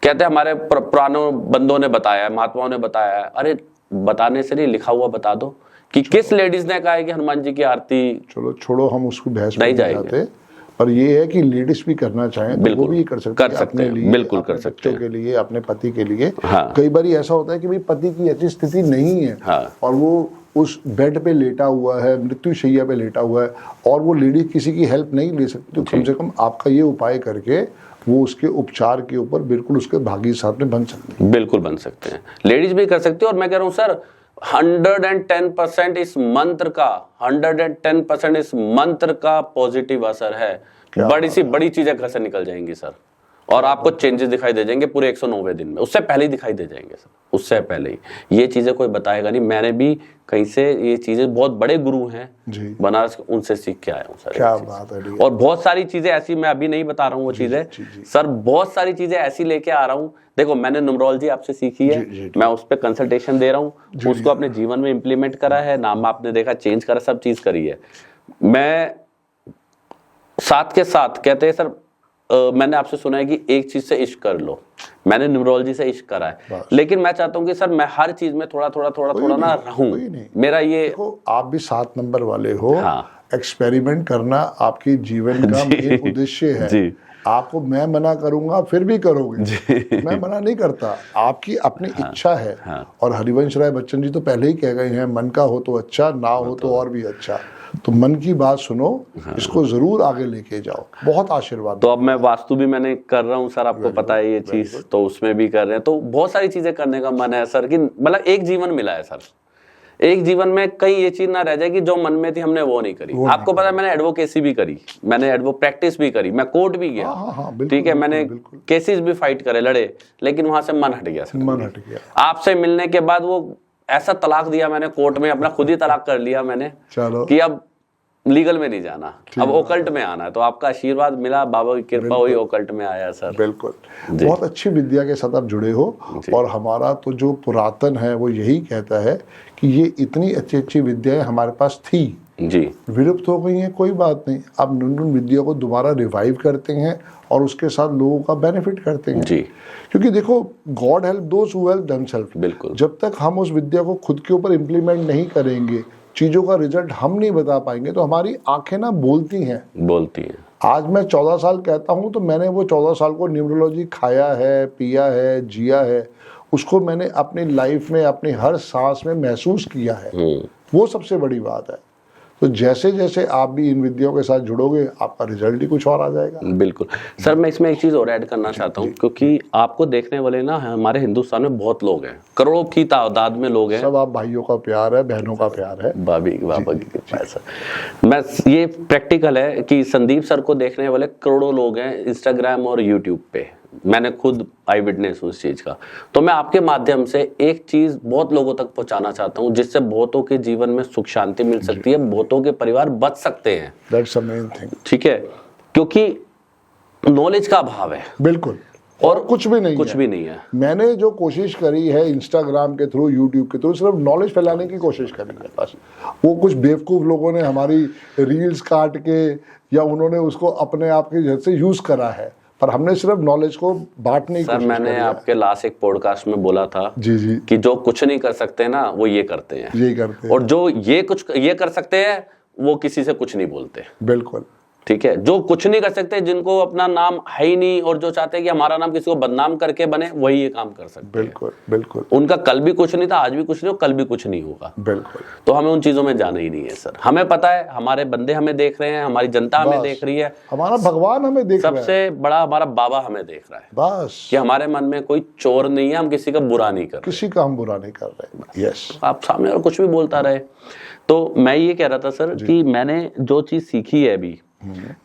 S2: कहते हैं हमारे पुरानों बंदों ने बताया है, महात्माओं ने बताया है। अरे बताने से नहीं, लिखा हुआ बता दो कि किस लेडीज ने कहा है कि हनुमान जी की आरती।
S1: चलो छोड़ो, हम उसको बहस नहीं जाते, पर ये है कि लेडीज भी करना चाहें तो वो भी कर सकते
S2: हैं, बिल्कुल कर सकते हैं,
S1: के लिए, अपने पति के लिए।
S2: हाँ।
S1: कई बार ऐसा होता है कि भाई पति की ऐसी स्थिति नहीं है,
S2: हाँ।
S1: और वो उस बेड पे लेटा हुआ है, मृत्यु शैया पे लेटा हुआ है, और वो लेडीज किसी की हेल्प नहीं ले सकती, तो कम से कम आपका ये उपाय करके वो उसके उपचार के ऊपर बिल्कुल उसके भागी साथ में बन सकते हैं।
S2: बिल्कुल बन सकते हैं, लेडीज भी कर सकती है। और मैं कह रहा हूँ सर 110% इस मंत्र का 110% इस मंत्र का पॉजिटिव असर है। बड़ी सी बड़ी चीजें घर से निकल जाएंगी सर, और आपको चेंजेस दिखाई दे जाएंगे पूरे 190 दिन में। उससे पहले ही दिखाई दे जाएंगे सर, उससे पहले ही। ये चीजें कोई बताएगा नहीं, मैंने भी कहीं से ये चीजें, बहुत बड़े गुरु हैं बनारस, उनसे सीख के आया हूँ सर।
S1: क्या बात है।
S2: और बहुत सारी चीजें ऐसी, मैं अभी नहीं बता रहा हूँ वो चीजें सर, बहुत सारी चीजें ऐसी लेके आ रहा हूँ। देखो मैंने न्यूमरोलॉजी आपसे सीखी है, मैं उस पर कंसल्टेशन दे रहा हूँ, उसको अपने जीवन में इंप्लीमेंट करा है, नाम आपने देखा चेंज करा, सब चीज करी है। मैं साथ के साथ कहते हैं सर, मैंने आपसे सुना है कि एक चीज से इश्क कर लो, मैंने न्यूमरोलॉजी से इश्क करा है, लेकिन मैं चाहता हूँ कि सर मैं हर चीज में थोड़ा थोड़ा ना रहूं। मेरा ये,
S1: आप भी 7 नंबर वाले हो।
S2: हाँ।
S1: एक्सपेरिमेंट करना आपके जीवन का मेन उद्देश्य है। आपको मैं मना करूंगा फिर भी करोगे, मैं मना नहीं करता, आपकी अपनी इच्छा है। और हरिवंश राय बच्चन जी तो पहले ही कह गए हैं, मन का हो तो अच्छा, ना हो तो और भी अच्छा। तो मन की बात सुनो, इसको जरूर आगे लेके जाओ, बहुत आशीर्वाद।
S2: तो अब मैं वास्तु भी मैंने कर रहा हूँ सर, आपको पता है ये चीज, तो उसमें भी कर रहे हैं। तो बहुत सारी चीजें करने का मन है सर, कि मतलब एक जीवन मिला है सर, एक जीवन में कहीं ये चीज ना रह जाए कि जो मन में थी हमने वो नहीं करी। आपको पता है मैंने एडवोकेसी भी करी, मैंने प्रैक्टिस भी करी, मैं कोर्ट भी गया, ठीक है, मैंने केसेस भी फाइट करे, लड़े, लेकिन वहां से मन हट गया सर,
S1: मन हट गया।
S2: आपसे मिलने के बाद वो ऐसा तलाक दिया मैंने कोर्ट में, अपना खुद ही तलाक कर लिया मैंने,
S1: चलो
S2: कि अब लीगल में नहीं जाना, अब ओकल्ट में आना है। तो आपका आशीर्वाद मिला, बाबा की कृपा हुई, ओकल्ट में आया सर।
S1: बिल्कुल, बहुत अच्छी विद्या के साथ आप जुड़े हो। और हमारा तो जो पुरातन है वो यही कहता है कि ये इतनी अच्छी अच्छी विद्याएं हमारे पास थी
S2: जी,
S1: विलुप्त हो गई हैं, कोई बात नहीं, अब उन विद्या को दोबारा रिवाइव करते हैं और उसके साथ लोगों का बेनिफिट करते हैं
S2: जी।
S1: क्योंकि देखो, God help those who help themselves.
S2: बिल्कुल,
S1: जब तक हम उस विद्या को खुद के ऊपर इम्प्लीमेंट नहीं करेंगे, चीजों का रिजल्ट हम नहीं बता पाएंगे, तो हमारी आंखें ना बोलती हैं। आज मैं 14 साल कहता हूं तो मैंने वो 14 साल को न्यूमरोलॉजी खाया है, पिया है, जिया है, उसको मैंने अपनी लाइफ में अपनी हर सांस में महसूस किया है। वो सबसे बड़ी बात है। तो जैसे जैसे आप भी इन विद्याओं के साथ जुड़ोगे, आपका रिजल्ट ही कुछ और आ जाएगा।
S2: बिल्कुल सर, मैं इसमें एक चीज और ऐड करना चाहता हूँ, क्योंकि आपको देखने वाले ना हमारे हिंदुस्तान में बहुत लोग हैं, करोड़ों की तादाद में लोग हैं।
S1: सब आप भाइयों का प्यार है, बहनों का प्यार है,
S2: बाबा की कृपा है सर। मैं ये प्रैक्टिकल है कि संदीप सर को देखने वाले करोड़ों लोग हैं इंस्टाग्राम और यूट्यूब पे, मैंने खुद आई विटनेस हूँ इस चीज का। तो मैं आपके माध्यम से एक चीज बहुत लोगों तक पहुंचाना चाहता हूँ, जिससे बहुतों के जीवन में सुख शांति मिल सकती है, बहुतों के परिवार बच सकते हैं।
S1: That's the main thing।
S2: ठीक है, क्योंकि नॉलेज का अभाव है।
S1: बिल्कुल, और कुछ भी नहीं है। मैंने जो कोशिश करी है इंस्टाग्राम के थ्रू, यूट्यूब के थ्रू, सिर्फ नॉलेज फैलाने की कोशिश करी है बस। वो कुछ बेवकूफ लोगों ने हमारी रील्स काट के या उन्होंने उसको अपने आप के जैसे यूज करा है, पर हमने सिर्फ नॉलेज को बांटने की कोशिश।
S2: मैंने आपके लास्ट एक पॉडकास्ट में बोला था
S1: जी
S2: कि जो कुछ नहीं कर सकते ना वो ये करते हैं, और जो ये कर सकते हैं वो किसी से कुछ नहीं बोलते।
S1: बिल्कुल,
S2: ठीक है, जो कुछ नहीं कर सकते, जिनको अपना नाम है ही नहीं और जो चाहते हैं कि हमारा नाम किसी को बदनाम करके बने, वही ये काम कर सकते हैं। बिल्कुल। उनका कल भी कुछ नहीं था, आज भी कुछ नहीं, कल भी कुछ नहीं होगा।
S1: बिल्कुल।
S2: तो हमें उन चीजों में जाना ही नहीं है सर। हमें पता है हमारे बंदे हमें देख रहे हैं, हमारी जनता हमें देख रही है,
S1: हमारा भगवान हमें देख रहा है,
S2: सबसे बड़ा हमारा बाबा हमें देख रहा है
S1: बस, कि
S2: हमारे मन में कोई चोर नहीं है, हम किसी का बुरा नहीं कर रहे,
S1: किसी का हम बुरा नहीं कर रहे। यस,
S2: आप सामने और कुछ भी बोलता रहे। तो मैं ये कह रहा था सर कि मैंने जो चीज सीखी है अभी,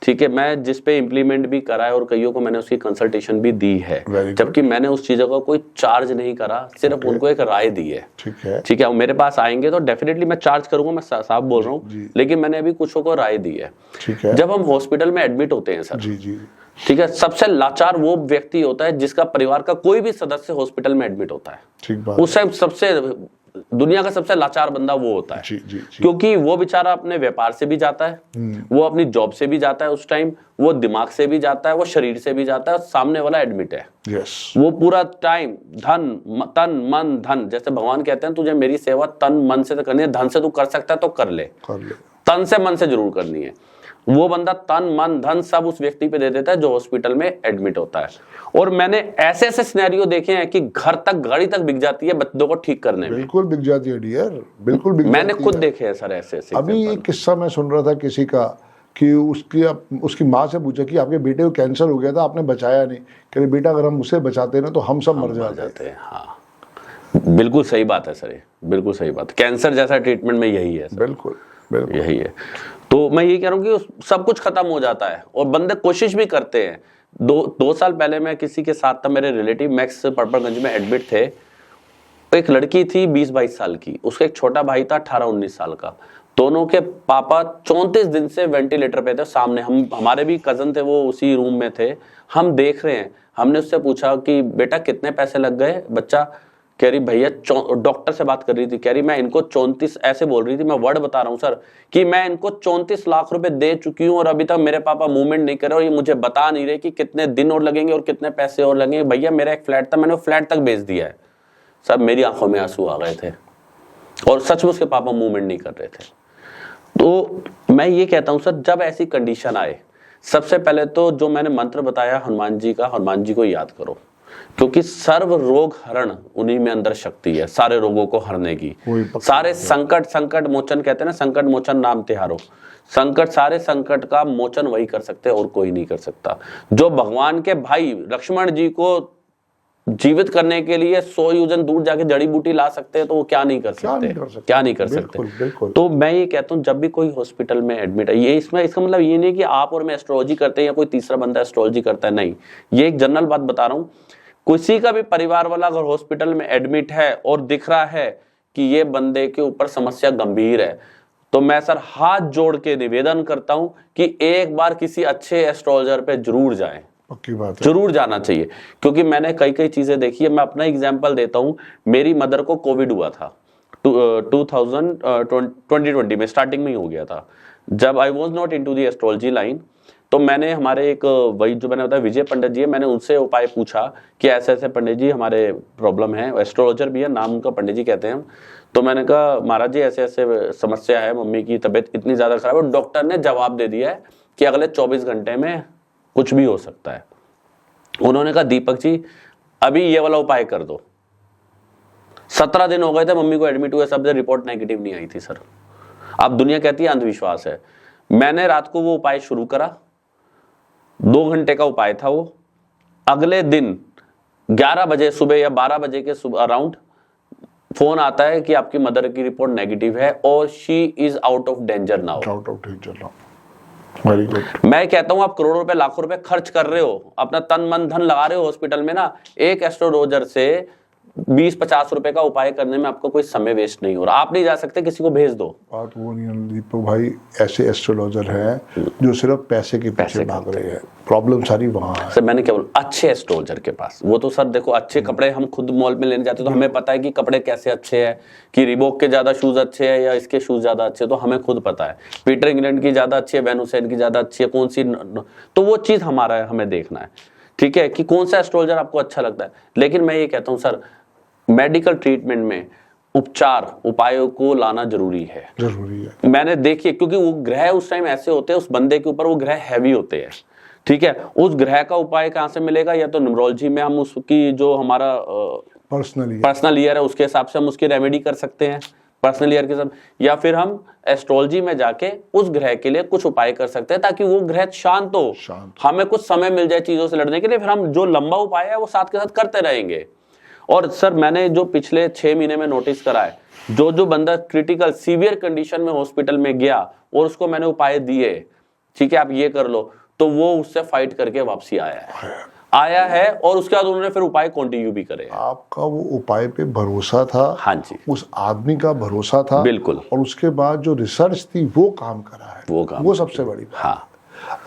S2: ठीक है, मैं जिस पे इम्प्लीमेंट भी करा है और कईयों को मैंने उसकी कंसल्टेशन भी दी है, जबकि मैंने उस चीजों का कोई चार्ज नहीं करा, सिर्फ उनको एक राय दी है। ठीक है, मेरे पास आएंगे तो डेफिनेटली मैं चार्ज करूंगा, मैं साफ बोल रहा हूँ, लेकिन मैंने अभी कुछ को राय दी है। जब हम हॉस्पिटल में एडमिट होते हैं सर, ठीक है, सबसे लाचार वो व्यक्ति होता है जिसका परिवार का कोई भी सदस्य हॉस्पिटल में एडमिट होता है। उस टाइम सबसे दुनिया का सबसे लाचार बंदा वो होता है। क्योंकि वो बेचारा अपने व्यापार से भी जाता है, वो अपनी जॉब से भी जाता है, उस टाइम वो दिमाग से भी जाता है, वो शरीर से भी जाता है, सामने वाला एडमिट है। वो पूरा टाइम तन मन धन, जैसे भगवान कहते हैं तुझे मेरी सेवा तन मन से करनी है, धन से तू कर सकता है तो कर ले, तन से मन से जरूर करनी है। वो बंदा तन मन धन सब उस व्यक्ति पे दे देता है जो हॉस्पिटल में एडमिट होता है। और मैंने ऐसे ऐसे सिनेरियो देखे हैं कि घर तक गाड़ी तक बिक जाती है बंदों को ठीक करने में।
S1: बिल्कुल बिक जाती है डियर, बिल्कुल बिक
S2: मैंने खुद देखे हैं सर ऐसे ऐसे।
S1: अभी एक किस्सा मैं सुन रहा था किसी का कि उसकी माँ से पूछा कि आपके बेटे को कैंसर हो गया था, आपने बचाया नहीं। कह रहे बेटा अगर हम उसे बचाते ना तो हम सब मर जाते हैं।
S2: हाँ, बिल्कुल सही बात है सर, बिल्कुल सही बात। कैंसर जैसा ट्रीटमेंट में यही है।
S1: बिल्कुल
S2: यही है। तो मैं ये कह रहा हूँ कि सब कुछ खत्म हो जाता है और बंदे कोशिश भी करते हैं। दो साल पहले मैं किसी के साथ था, मेरे रिलेटिव मैक्स पर्पलगंज में एडमिट थे। एक लड़की थी 20-22 साल की, उसका एक छोटा भाई था 18-19 साल का। दोनों के पापा 34 दिन से वेंटिलेटर पे थे। सामने हमारे भी कजन थे, वो उसी रूम में थे, हम देख रहे हैं। हमने उससे पूछा कि बेटा कितने पैसे लग गए। बच्चा कह रही भैया, डॉक्टर से बात कर रही थी, कह रही मैं इनको 34, ऐसे बोल रही थी, मैं वर्ड बता रहा हूँ सर, कि मैं इनको 34 लाख रुपए दे चुकी हूँ और अभी तक मेरे पापा मूवमेंट नहीं कर रहे और ये मुझे बता नहीं रहे कि कितने दिन और लगेंगे और कितने पैसे और लगेंगे। भैया मेरा एक फ्लैट था, मैंने वो फ्लैट तक बेच दिया है। सर मेरी आंखों में आंसू आ गए थे और सच में उसके पापा मूवमेंट नहीं कर रहे थे। तो मैं ये कहता हूँ सर, जब ऐसी कंडीशन आए, सबसे पहले तो जो मैंने मंत्र बताया हनुमान जी का, हनुमान जी को याद करो, क्योंकि सर्व रोग हरण उन्हीं में अंदर शक्ति है, सारे रोगों को हरने की। सारे संकट मोचन कहते हैं ना, संकट मोचन नाम तिहारो। संकट, सारे संकट का मोचन वही कर सकते हैं और कोई नहीं कर सकता। जो भगवान के भाई लक्ष्मण जी को जीवित करने के लिए 100 योजन दूर जाके जड़ी बूटी ला सकते हैं, तो वो क्या नहीं कर सकते, क्या नहीं कर सकते।
S1: बिल्कुल।
S2: तो मैं ये कहता हूँ, जब भी कोई हॉस्पिटल में एडमिट है, ये इसमें इसका मतलब ये नहीं कि आप और मैं एस्ट्रोलॉजी करते हैं या कोई तीसरा बंदा एस्ट्रोलॉजी करता है, नहीं, ये एक जनरल बात बता रहा हूँ। किसी का भी परिवार वाला अगर हॉस्पिटल में एडमिट है और दिख रहा है कि ये बंदे के ऊपर समस्या गंभीर है, तो मैं सर हाथ जोड़ के निवेदन करता हूं कि एक बार किसी अच्छे एस्ट्रोलॉजर पे जरूर जाएं।
S1: पक्की बात है,
S2: जरूर जाना चाहिए, क्योंकि मैंने कई चीजें देखी है। मैं अपना एग्जांपल देता हूं, मेरी मदर को कोविड हुआ था 2020 में, स्टार्टिंग में ही हो गया था। जब I was not into the astrology line, तो मैंने हमारे एक वही जो मैंने बताया विजय पंडित जी है, मैंने उनसे उपाय पूछा कि ऐसे ऐसे पंडित जी हमारे प्रॉब्लम है, एस्ट्रोलॉजर भी है, नाम उनका पंडित जी कहते हैं हम। तो मैंने कहा महाराज जी ऐसे ऐसे समस्या है, मम्मी की तबीयत इतनी ज्यादा खराब है। डॉक्टर ने जवाब दे दिया है कि अगले 24 घंटे में कुछ भी हो सकता है। उन्होंने कहा दीपक जी अभी ये वाला उपाय कर दो। 17 दिन हो गए थे मम्मी को एडमिट हुए, सब रिपोर्ट नेगेटिव नहीं आई थी सर। अब दुनिया कहती है अंधविश्वास है। मैंने रात को वो उपाय शुरू करा, 2 घंटे का उपाय था वो। अगले दिन 11 बजे सुबह या 12 बजे के अराउंड फोन आता है कि आपकी मदर की रिपोर्ट नेगेटिव है और she is out of danger now.
S1: Out of danger now, very good.
S2: मैं कहता हूं आप करोड़ों रुपए लाखों रुपए खर्च कर रहे हो, अपना तन मन धन लगा रहे हो हॉस्पिटल में ना, एक एस्ट्रोलॉजर से 20-50 रुपए का उपाय करने में आपको कोई समय वेस्ट नहीं हो रहा। आप नहीं जा सकते, किसी को भेज दो।
S1: बात वो नहीं है दीपक भाई, ऐसे एस्ट्रोलॉजर हैं जो सिर्फ पैसे के पीछे भाग रहे हैं। प्रॉब्लम सारी वहाँ है
S2: सर। मैंने क्या बोला, अच्छे एस्ट्रोलॉजर के पास, वो तो सर देखो अच्छे कपड़े हम खुद मॉल में लेने जाते हैं तो हमें पता है कि कपड़े कैसे अच्छे हैं, कि रिबॉक के ज्यादा शूज अच्छे हैं या इसके शूज ज्यादा अच्छे हैं, तो हमें खुद पता है पीटर इंग्लैंड की ज्यादा अच्छी है, वैन हुसैन की ज्यादा अच्छी है, कौन सी, तो वो चीज हमारा है, हमें देखना है, ठीक है, कि कौन सा एस्ट्रोलॉजर आपको अच्छा लगता है। लेकिन मैं ये कहता हूँ सर, मेडिकल ट्रीटमेंट में उपचार उपायों को लाना जरूरी है। मैंने देखिए, क्योंकि वो ग्रह उस टाइम ऐसे होते हैं, उस बंदे के ऊपर वो ग्रह हैवी होते हैं, ठीक है। उस ग्रह का उपाय कहाँ से मिलेगा, या तो न्यूमरोलॉजी में हम उसकी जो हमारा पर्सनल ईयर है उसके हिसाब से हम उसकी रेमेडी कर सकते हैं, पर्सनल ईयर के साथ, या फिर हम एस्ट्रोलॉजी में जाके उस ग्रह के लिए कुछ उपाय कर सकते हैं ताकि वो ग्रह शांत हो, हमें कुछ समय मिल जाए चीजों से लड़ने के लिए, फिर हम जो लंबा उपाय है वो साथ के साथ करते रहेंगे। और सर मैंने जो पिछले 6 महीने में नोटिस करा है, जो बंदा क्रिटिकल सीवियर कंडीशन में हॉस्पिटल में गया और उसको मैंने उपाय दिए, ठीक है आप ये कर लो, तो वो उससे फाइट करके वापसी आया है और उसके बाद उन्होंने फिर उपाय कंटिन्यू भी करे।
S1: आपका वो उपाय पे भरोसा था,
S2: हाँ जी,
S1: उस आदमी का भरोसा था,
S2: बिल्कुल,
S1: और उसके बाद जो रिसर्च थी वो काम करा है, वो सबसे बड़ी बात।
S2: हाँ,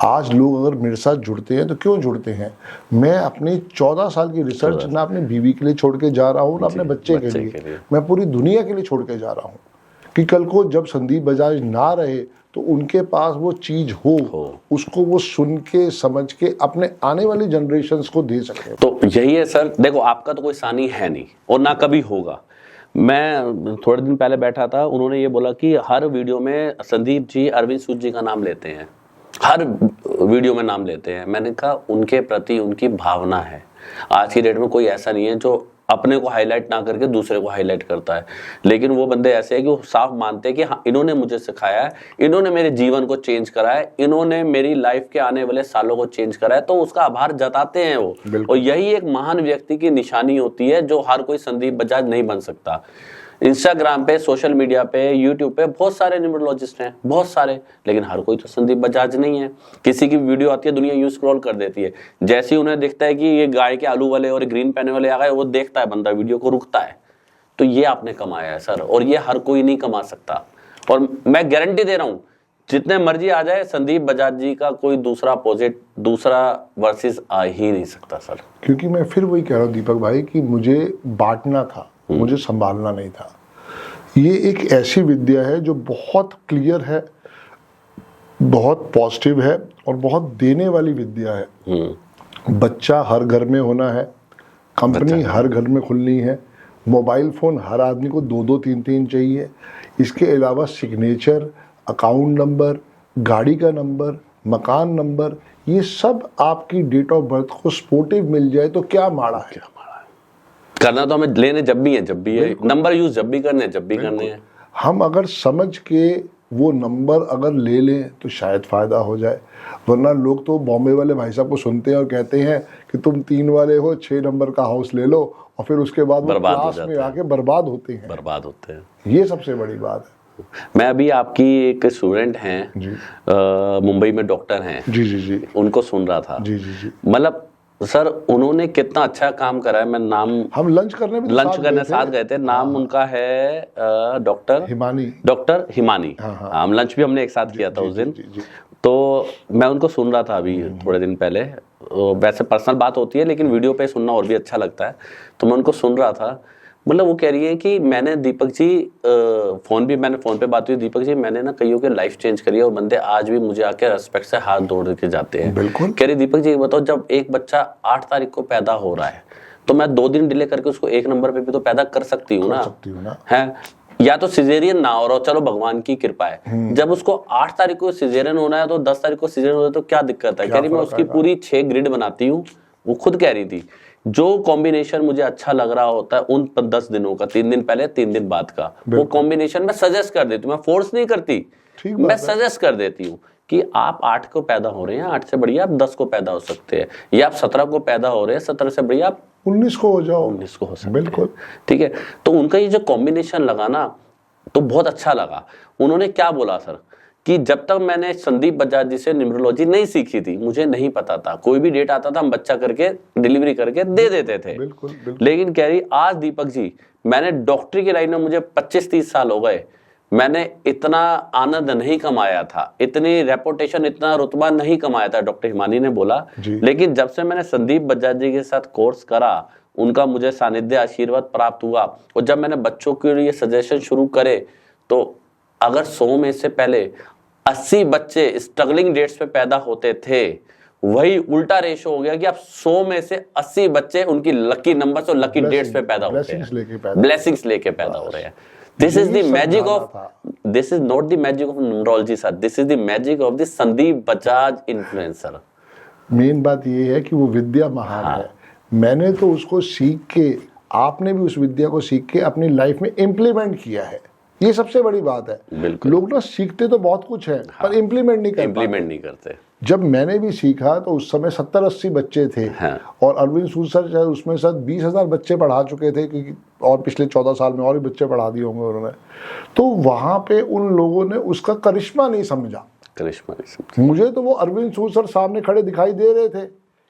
S1: आज लोग अगर मेरे साथ जुड़ते हैं तो क्यों जुड़ते हैं, मैं अपनी 14 साल की रिसर्च ना अपनी बीवी के लिए छोड़ के जा रहा हूँ, ना अपने बच्चे के लिए, मैं पूरी दुनिया के लिए छोड़ के जा रहा हूँ, कि कल को जब संदीप बजाज ना रहे तो उनके पास वो चीज हो, उसको वो सुन के समझ के अपने आने वाली जनरेशन्स को दे सके।
S2: तो यही है सर। देखो आपका तो कोई सानी है नहीं और ना कभी होगा। मैं थोड़े दिन पहले बैठा था, उन्होंने ये बोला कि हर वीडियो में संदीप जी अरविंद सूद जी का नाम लेते हैं, हर वीडियो में नाम लेते हैं। मैंने कहा उनके प्रति उनकी भावना है। आज की डेट में कोई ऐसा नहीं है जो अपने को हाईलाइट ना करके दूसरे को हाईलाइट करता है, लेकिन वो बंदे ऐसे हैं कि वो साफ मानते हैं कि हाँ इन्होंने मुझे सिखाया है, इन्होंने मेरे जीवन को चेंज करा है, इन्होंने मेरी लाइफ के आने वाले सालों को चेंज करा है, तो उसका आभार जताते हैं वो। और यही एक महान व्यक्ति की निशानी होती है जो हर कोई संदीप बजाज नहीं बन सकता। इंस्टाग्राम पे, सोशल मीडिया पे, यूट्यूब पे बहुत सारे न्यूमरोलॉजिस्ट हैं, बहुत सारे, लेकिन हर कोई तो संदीप बजाज नहीं है। किसी की वीडियो आती है दुनिया यूं स्क्रॉल कर देती है, जैसे ही उन्हें दिखता है कि ये गाय के आलू वाले और ग्रीन पहने वाले आ गए, वो देखता है बंदा, वीडियो को रुकता है। तो ये आपने कमाया है सर, और ये हर कोई नहीं कमा सकता। और मैं गारंटी दे रहा हूँ जितने मर्जी आ जाए, संदीप बजाज जी का कोई दूसरा अपोजिट, दूसरा वर्सेस आ ही नहीं सकता सर।
S1: क्योंकि मैं फिर वही कह रहा हूँ दीपक भाई कि मुझे बांटना था, मुझे संभालना नहीं था। ये एक ऐसी विद्या है जो बहुत क्लियर है, बहुत पॉजिटिव है और बहुत देने वाली विद्या है। बच्चा हर घर में होना है, कंपनी हर घर में खुलनी है, मोबाइल फ़ोन हर आदमी को 2-2, 3-3 चाहिए। इसके अलावा सिग्नेचर, अकाउंट नंबर, गाड़ी का नंबर, मकान नंबर, ये सब आपकी डेट ऑफ बर्थ को स्पोर्टिव मिल जाए तो क्या माड़ा है।
S2: करना तो हमें लेने जब भी है, नंबर यूज जब भी करने हैं, जब भी करने हैं।
S1: हम अगर समझ के वो नंबर अगर ले लें तो शायद फ़ायदा हो जाए, वरना लोग तो बॉम्बे वाले भाई साहब को सुनते हैं और कहते हैं कि तुम 3 वाले हो, 6 नंबर का हाउस ले लो, और फिर उसके बाद वो क्लास में आके बर्बाद होते हैं। ये सबसे बड़ी बात है।
S2: मैं अभी आपकी एक स्टूडेंट हैं, मुंबई में डॉक्टर हैं,
S1: जी,
S2: उनको सुन रहा था।
S1: जी।
S2: मतलब सर उन्होंने कितना अच्छा काम करा है। मैं नाम, हम
S1: लंच करने
S2: साथ गए थे। नाम उनका है डॉक्टर हिमानी। हम लंच भी हमने एक साथ किया था उस दिन। तो मैं उनको सुन रहा था अभी थोड़े दिन पहले। वैसे पर्सनल बात होती है, लेकिन वीडियो पे सुनना और भी अच्छा लगता है। तो मैं उनको सुन रहा था। मतलब वो कह रही है कि मैंने दीपक जी फोन पे बात हुई, दीपक जी मैंने ना कईयों के लाइफ चेंज करी है, और बंदे आज भी मुझे आके रेस्पेक्ट से हाथ जोड़ के जाते हैं।
S1: बिल्कुल।
S2: कह रही दीपक जी बताओ, जब एक बच्चा 8 तारीख को पैदा हो रहा है तो मैं 2 दिन डिले करके उसको 1 नंबर पे भी तो पैदा कर सकती हूँ ना, है या तो सिजेरियन ना हो रहा हो, चलो भगवान की कृपा है। जब उसको 8 तारीख को सिजेरियन होना है तो 10 तारीख को सिजेरियन होना है तो क्या दिक्कत है। कह रही मैं उसकी पूरी 6 ग्रिड बनाती हूँ। वो खुद कह रही थी जो कॉम्बिनेशन मुझे अच्छा लग रहा होता है उन 10 दिनों का, 3 दिन पहले 3 दिन बाद का, वो कॉम्बिनेशन मैं सजेस्ट कर देती हूँ। मैं फोर्स नहीं करती, मैं सजेस्ट कर देती हूँ कि आप 8 को पैदा हो रहे हैं, 8 से बढ़िया आप 10 को पैदा हो सकते हैं, या आप 17 को पैदा हो रहे हैं, 17 से बढ़िया आप
S1: 19 को हो जाओ,
S2: 19 को हो सकते हैं।
S1: बिल्कुल
S2: ठीक है। तो उनका ये जो कॉम्बिनेशन लगा ना तो बहुत अच्छा लगा। उन्होंने क्या बोला सर कि जब तक मैंने संदीप बजाज जी से न्यूमरोलॉजी नहीं सीखी थी, मुझे नहीं पता था। कोई भी डेट आता था हम बच्चा करके डिलीवरी करके दे देते थे।
S1: बिल्कुल।
S2: लेकिन कह रही आज दीपक जी मैंने डॉक्टरी की लाइन में मुझे 25-30 साल हो गए, मैंने इतना आनंद नहीं कमाया था, इतनी रेपुटेशन, इतना रुतबा नहीं कमाया था, डॉक्टर हिमानी ने बोला। लेकिन जब से मैंने संदीप बजाज जी के साथ कोर्स करा, उनका मुझे सानिध्य आशीर्वाद प्राप्त हुआ, और जब मैंने बच्चों के लिए सजेशन शुरू करे तो अगर 100 में से पहले 80 बच्चे स्ट्रगलिंग डेट्स पे पैदा होते थे, वही उल्टा रेशो हो गया कि अब 100 में से 80 बच्चे उनकी लकी नंबर्स और लकी डेट्स पे पैदा होते हैं, ब्लेसिंग्स लेके पैदा हो रहे हैं। This is the magic of, this is not the magic of numerology sir, this is the magic of the Sandeep Bajaj influencer.
S1: Main बात ये है कि वो विद्या महान है। मैंने तो उसको सीख के, आपने भी उस विद्या को सीख के अपनी लाइफ में इम्प्लीमेंट किया है, ये सबसे बड़ी बात है। लोग ना सीखते तो बहुत कुछ है पर इम्प्लीमेंट नहीं करते। जब मैंने भी सीखा तो उस समय 70-80 बच्चे थे, और अरविंद सूद सर उसमें शायद 20,000 बच्चे पढ़ा चुके थे, क्योंकि और पिछले 14 साल में और भी बच्चे पढ़ा दिए होंगे उन्होंने। तो वहाँ पे उन लोगों ने उसका करिश्मा नहीं समझा। मुझे तो वो अरविंद सूद सर सामने खड़े दिखाई दे रहे थे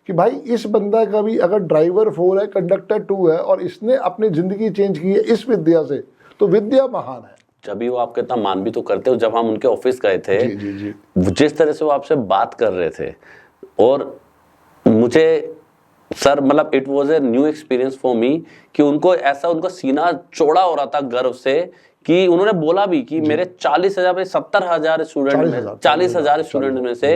S1: कि भाई इस बंदा का भी अगर ड्राइवर 4 है, कंडक्टर 2 है, और इसने अपनी जिंदगी चेंज की है इस विद्या से, तो विद्या महान है।
S2: जब भी वो आपके इतना मान भी तो करते हो। जब हम उनके ऑफिस गए थे, जिस तरह से वो आपसे बात कर रहे थे, और मुझे सर मतलब it was a new experience for me कि उनको ऐसा, उनका सीना चौड़ा हो रहा था गर्व से कि उन्होंने बोला भी कि मेरे 40,000 70,000 स्टूडेंट, 40,000 स्टूडेंट में से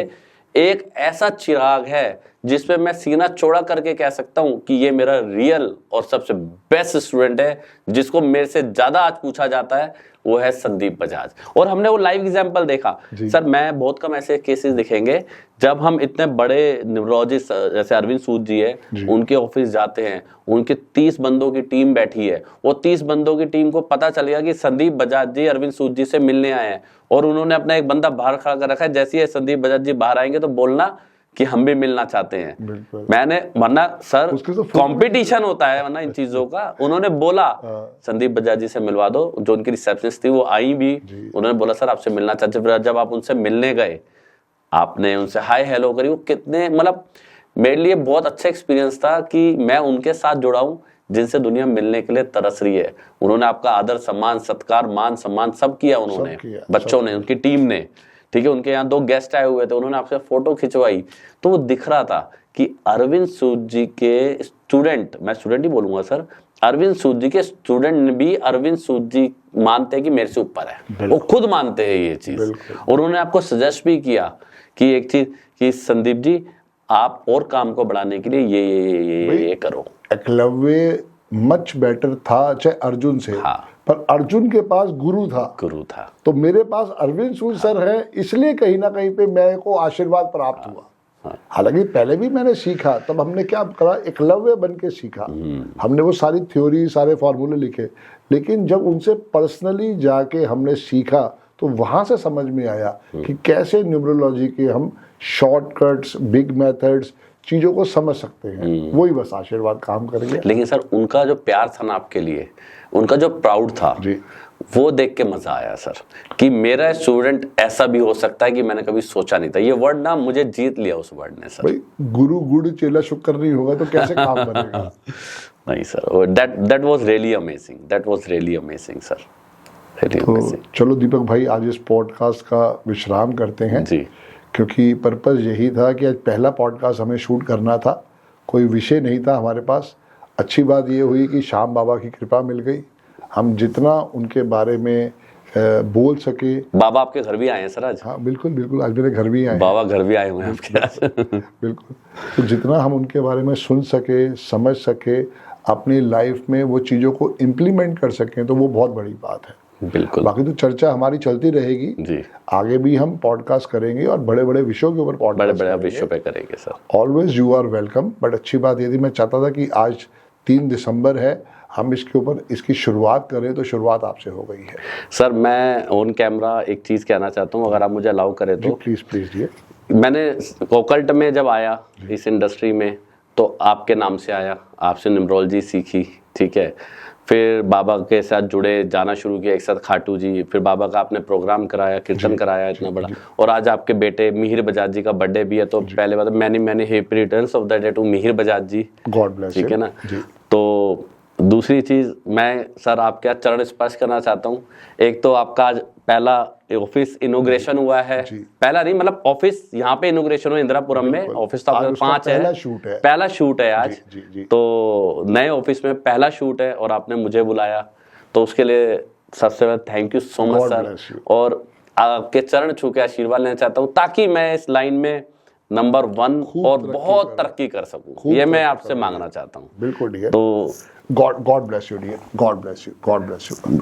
S2: एक ऐसा चिराग है जिसपे मैं सीना चौड़ा करके कह सकता हूं कि ये मेरा रियल और सबसे बेस्ट स्टूडेंट है, जिसको मेरे से ज्यादा आज पूछा जाता है वो है संदीप बजाज। और हमने वो लाइव एग्जांपल देखा सर। मैं बहुत कम ऐसे केसेस दिखेंगे जब हम इतने बड़े न्यूरोलॉजिस्ट जैसे अरविंद सूद जी है, उनके ऑफिस जाते हैं, उनके 30 बंदों की टीम बैठी है, वो 30 बंदों की टीम को पता चल गया कि संदीप बजाज जी अरविंद सूद जी से मिलने आए हैं, और उन्होंने अपना एक बंदा बाहर खड़ा कर रखा है, जैसे ही संदीप बजाज जी बाहर आएंगे तो बोलना कि हम भी मिलना चाहते हैं। मैंने, वरना सर कंपटीशन होता है वरना इन चीजों का। उन्होंने बोला संदीप बजाज जी से मिलवा दो। जो उनकी रिसेप्शनिस्ट थी वो आई भी, उन्होंने बोला सर आपसे मिलना चाहते। जब आप उनसे मिलने गए, आपने उनसे हाय हेलो करी, वो कितने, मतलब मेरे लिए बहुत अच्छा एक्सपीरियंस था कि मैं उनके साथ जुड़ा हूं जिनसे दुनिया मिलने के लिए तरस रही है। उन्होंने आपका आदर सम्मान सत्कार मान सम्मान सब किया उन्होंने, बच्चों ने, उनकी टीम ने। ठीक है, उनके यहाँ 2 गेस्ट आए हुए थे, उन्होंने आपसे फोटो खिंचवाई, तो वो दिख रहा था कि अरविंद सूद जी के स्टूडेंट, मैं स्टूडेंट ही बोलूंगा सर, अरविंद सूद जी के स्टूडेंट भी अरविंद सूद जी मानते हैं कि मेरे से ऊपर है, वो खुद मानते हैं ये चीज। और उन्होंने आपको सजेस्ट भी किया कि एक चीज कि संदीप जी आप और काम को बढ़ाने के लिए ये करो।
S1: एकलव्य मच बेटर था चाहे अर्जुन से, पर अर्जुन के पास गुरु था, तो मेरे पास अरविंद सूद सर है, इसलिए कहीं ना कहीं पे मेरे को आशीर्वाद प्राप्त हुआ। हालांकि पहले भी मैंने सीखा, तब हमने क्या करा, एकलव्य बन के सीखा। हमने वो सारी थ्योरी, सारे फॉर्मूले लिखे, लेकिन जब उनसे पर्सनली जाके हमने सीखा तो वहां से समझ में आया कि कैसे न्यूमरोलॉजी के हम शॉर्टकट्स, बिग मेथड्स, चीजों को समझ सकते हैं। वही बस आशीर्वाद काम करेंगे।
S2: लेकिन सर उनका जो प्यार था ना आपके लिए, उनका जो प्राउड था
S1: जी,
S2: वो देख के मजा आया सर, कि मेरा स्टूडेंट ऐसा भी हो सकता है कि मैंने कभी सोचा नहीं था। ये वर्ड ना मुझे जीत लिया उस वर्ड ने सर।
S1: भाई गुरु गुड़ चेला शुक्र नहीं होगा तो कैसे काम बनेगा।
S2: नहीं sir, that was really amazing, that was really amazing sir, really
S1: तो
S2: अमेजिंग।
S1: चलो दीपक भाई, आज इस पॉडकास्ट का विश्राम करते हैं
S2: जी,
S1: क्योंकि पर्पस यही था कि आज पहला पॉडकास्ट हमें शूट करना था, कोई विषय नहीं था हमारे पास। अच्छी बात ये हुई कि श्याम बाबा की कृपा मिल गई, हम जितना उनके बारे में बोल सके।
S2: बाबा आपके घर भी आए हैं सर आज?
S1: हाँ बिल्कुल बिल्कुल, आज मेरे घर भी आए,
S2: बाबा घर भी आए हुए हैं आपके आज।
S1: बिल्कुल। तो जितना हम उनके बारे में सुन सके, समझ सके, अपनी लाइफ में वो चीज़ों को इम्प्लीमेंट कर सकें, तो वो बहुत बड़ी बात है।
S2: बिल्कुल।
S1: बाकी तो चर्चा हमारी चलती रहेगी
S2: जी,
S1: आगे भी हम पॉडकास्ट करेंगे और बड़े बड़े विषयों के ऊपर पॉडकास्ट,
S2: बड़े विषयों पे करेंगे sir.
S1: Always you are welcome. But अच्छी बात ये थी, मैं चाहता था कि आज 3 दिसंबर है, हम इसके ऊपर इसकी शुरुआत करें, तो शुरुआत आपसे हो गई है।
S2: सर मैं ऑन कैमरा एक चीज कहना चाहता हूँ, अगर आप मुझे अलाउ करें तो।
S1: प्लीज प्लीज जी।
S2: मैंने ओकल्ट में जब आया इस इंडस्ट्री में, तो आपके नाम से आया, आपसे न्यूमरोलॉजी सीखी, ठीक है। फिर बाबा के साथ जुड़े, जाना शुरू किया एक साथ खाटू जी, फिर बाबा का आपने प्रोग्राम कराया, कीर्तन कराया इतना बड़ा, और आज आपके बेटे मिहिर बजाज जी का बर्थडे भी है। तो पहले बात, many happy returns of the day to Mihir Bajaj ji,
S1: God bless,
S2: ठीक है ना। तो दूसरी चीज मैं सर आपके आज चरण स्पर्श करना चाहता हूँ। एक तो आपका आज पहला ऑफिस इनोग्रेशन हुआ है, पहला नहीं मतलब ऑफिस यहाँ पे इनोग्रेशन हुआ इंदिरापुरम में। ऑफिस तो आपका 5 है, पहला शूट है आज। तो नए ऑफिस में पहला शूट है और आपने मुझे बुलाया, तो उसके लिए सबसे पहले thank you so much sir. और आपके चरण छू के आशीर्वाद लेना चाहता हूँ, ताकि मैं इस लाइन में नंबर 1 और बहुत तरक्की कर सकूं, ये मैं आपसे मांगना चाहता हूँ।
S1: बिल्कुल ठीक है।
S2: तो
S1: God bless you dear, God bless you, God bless you.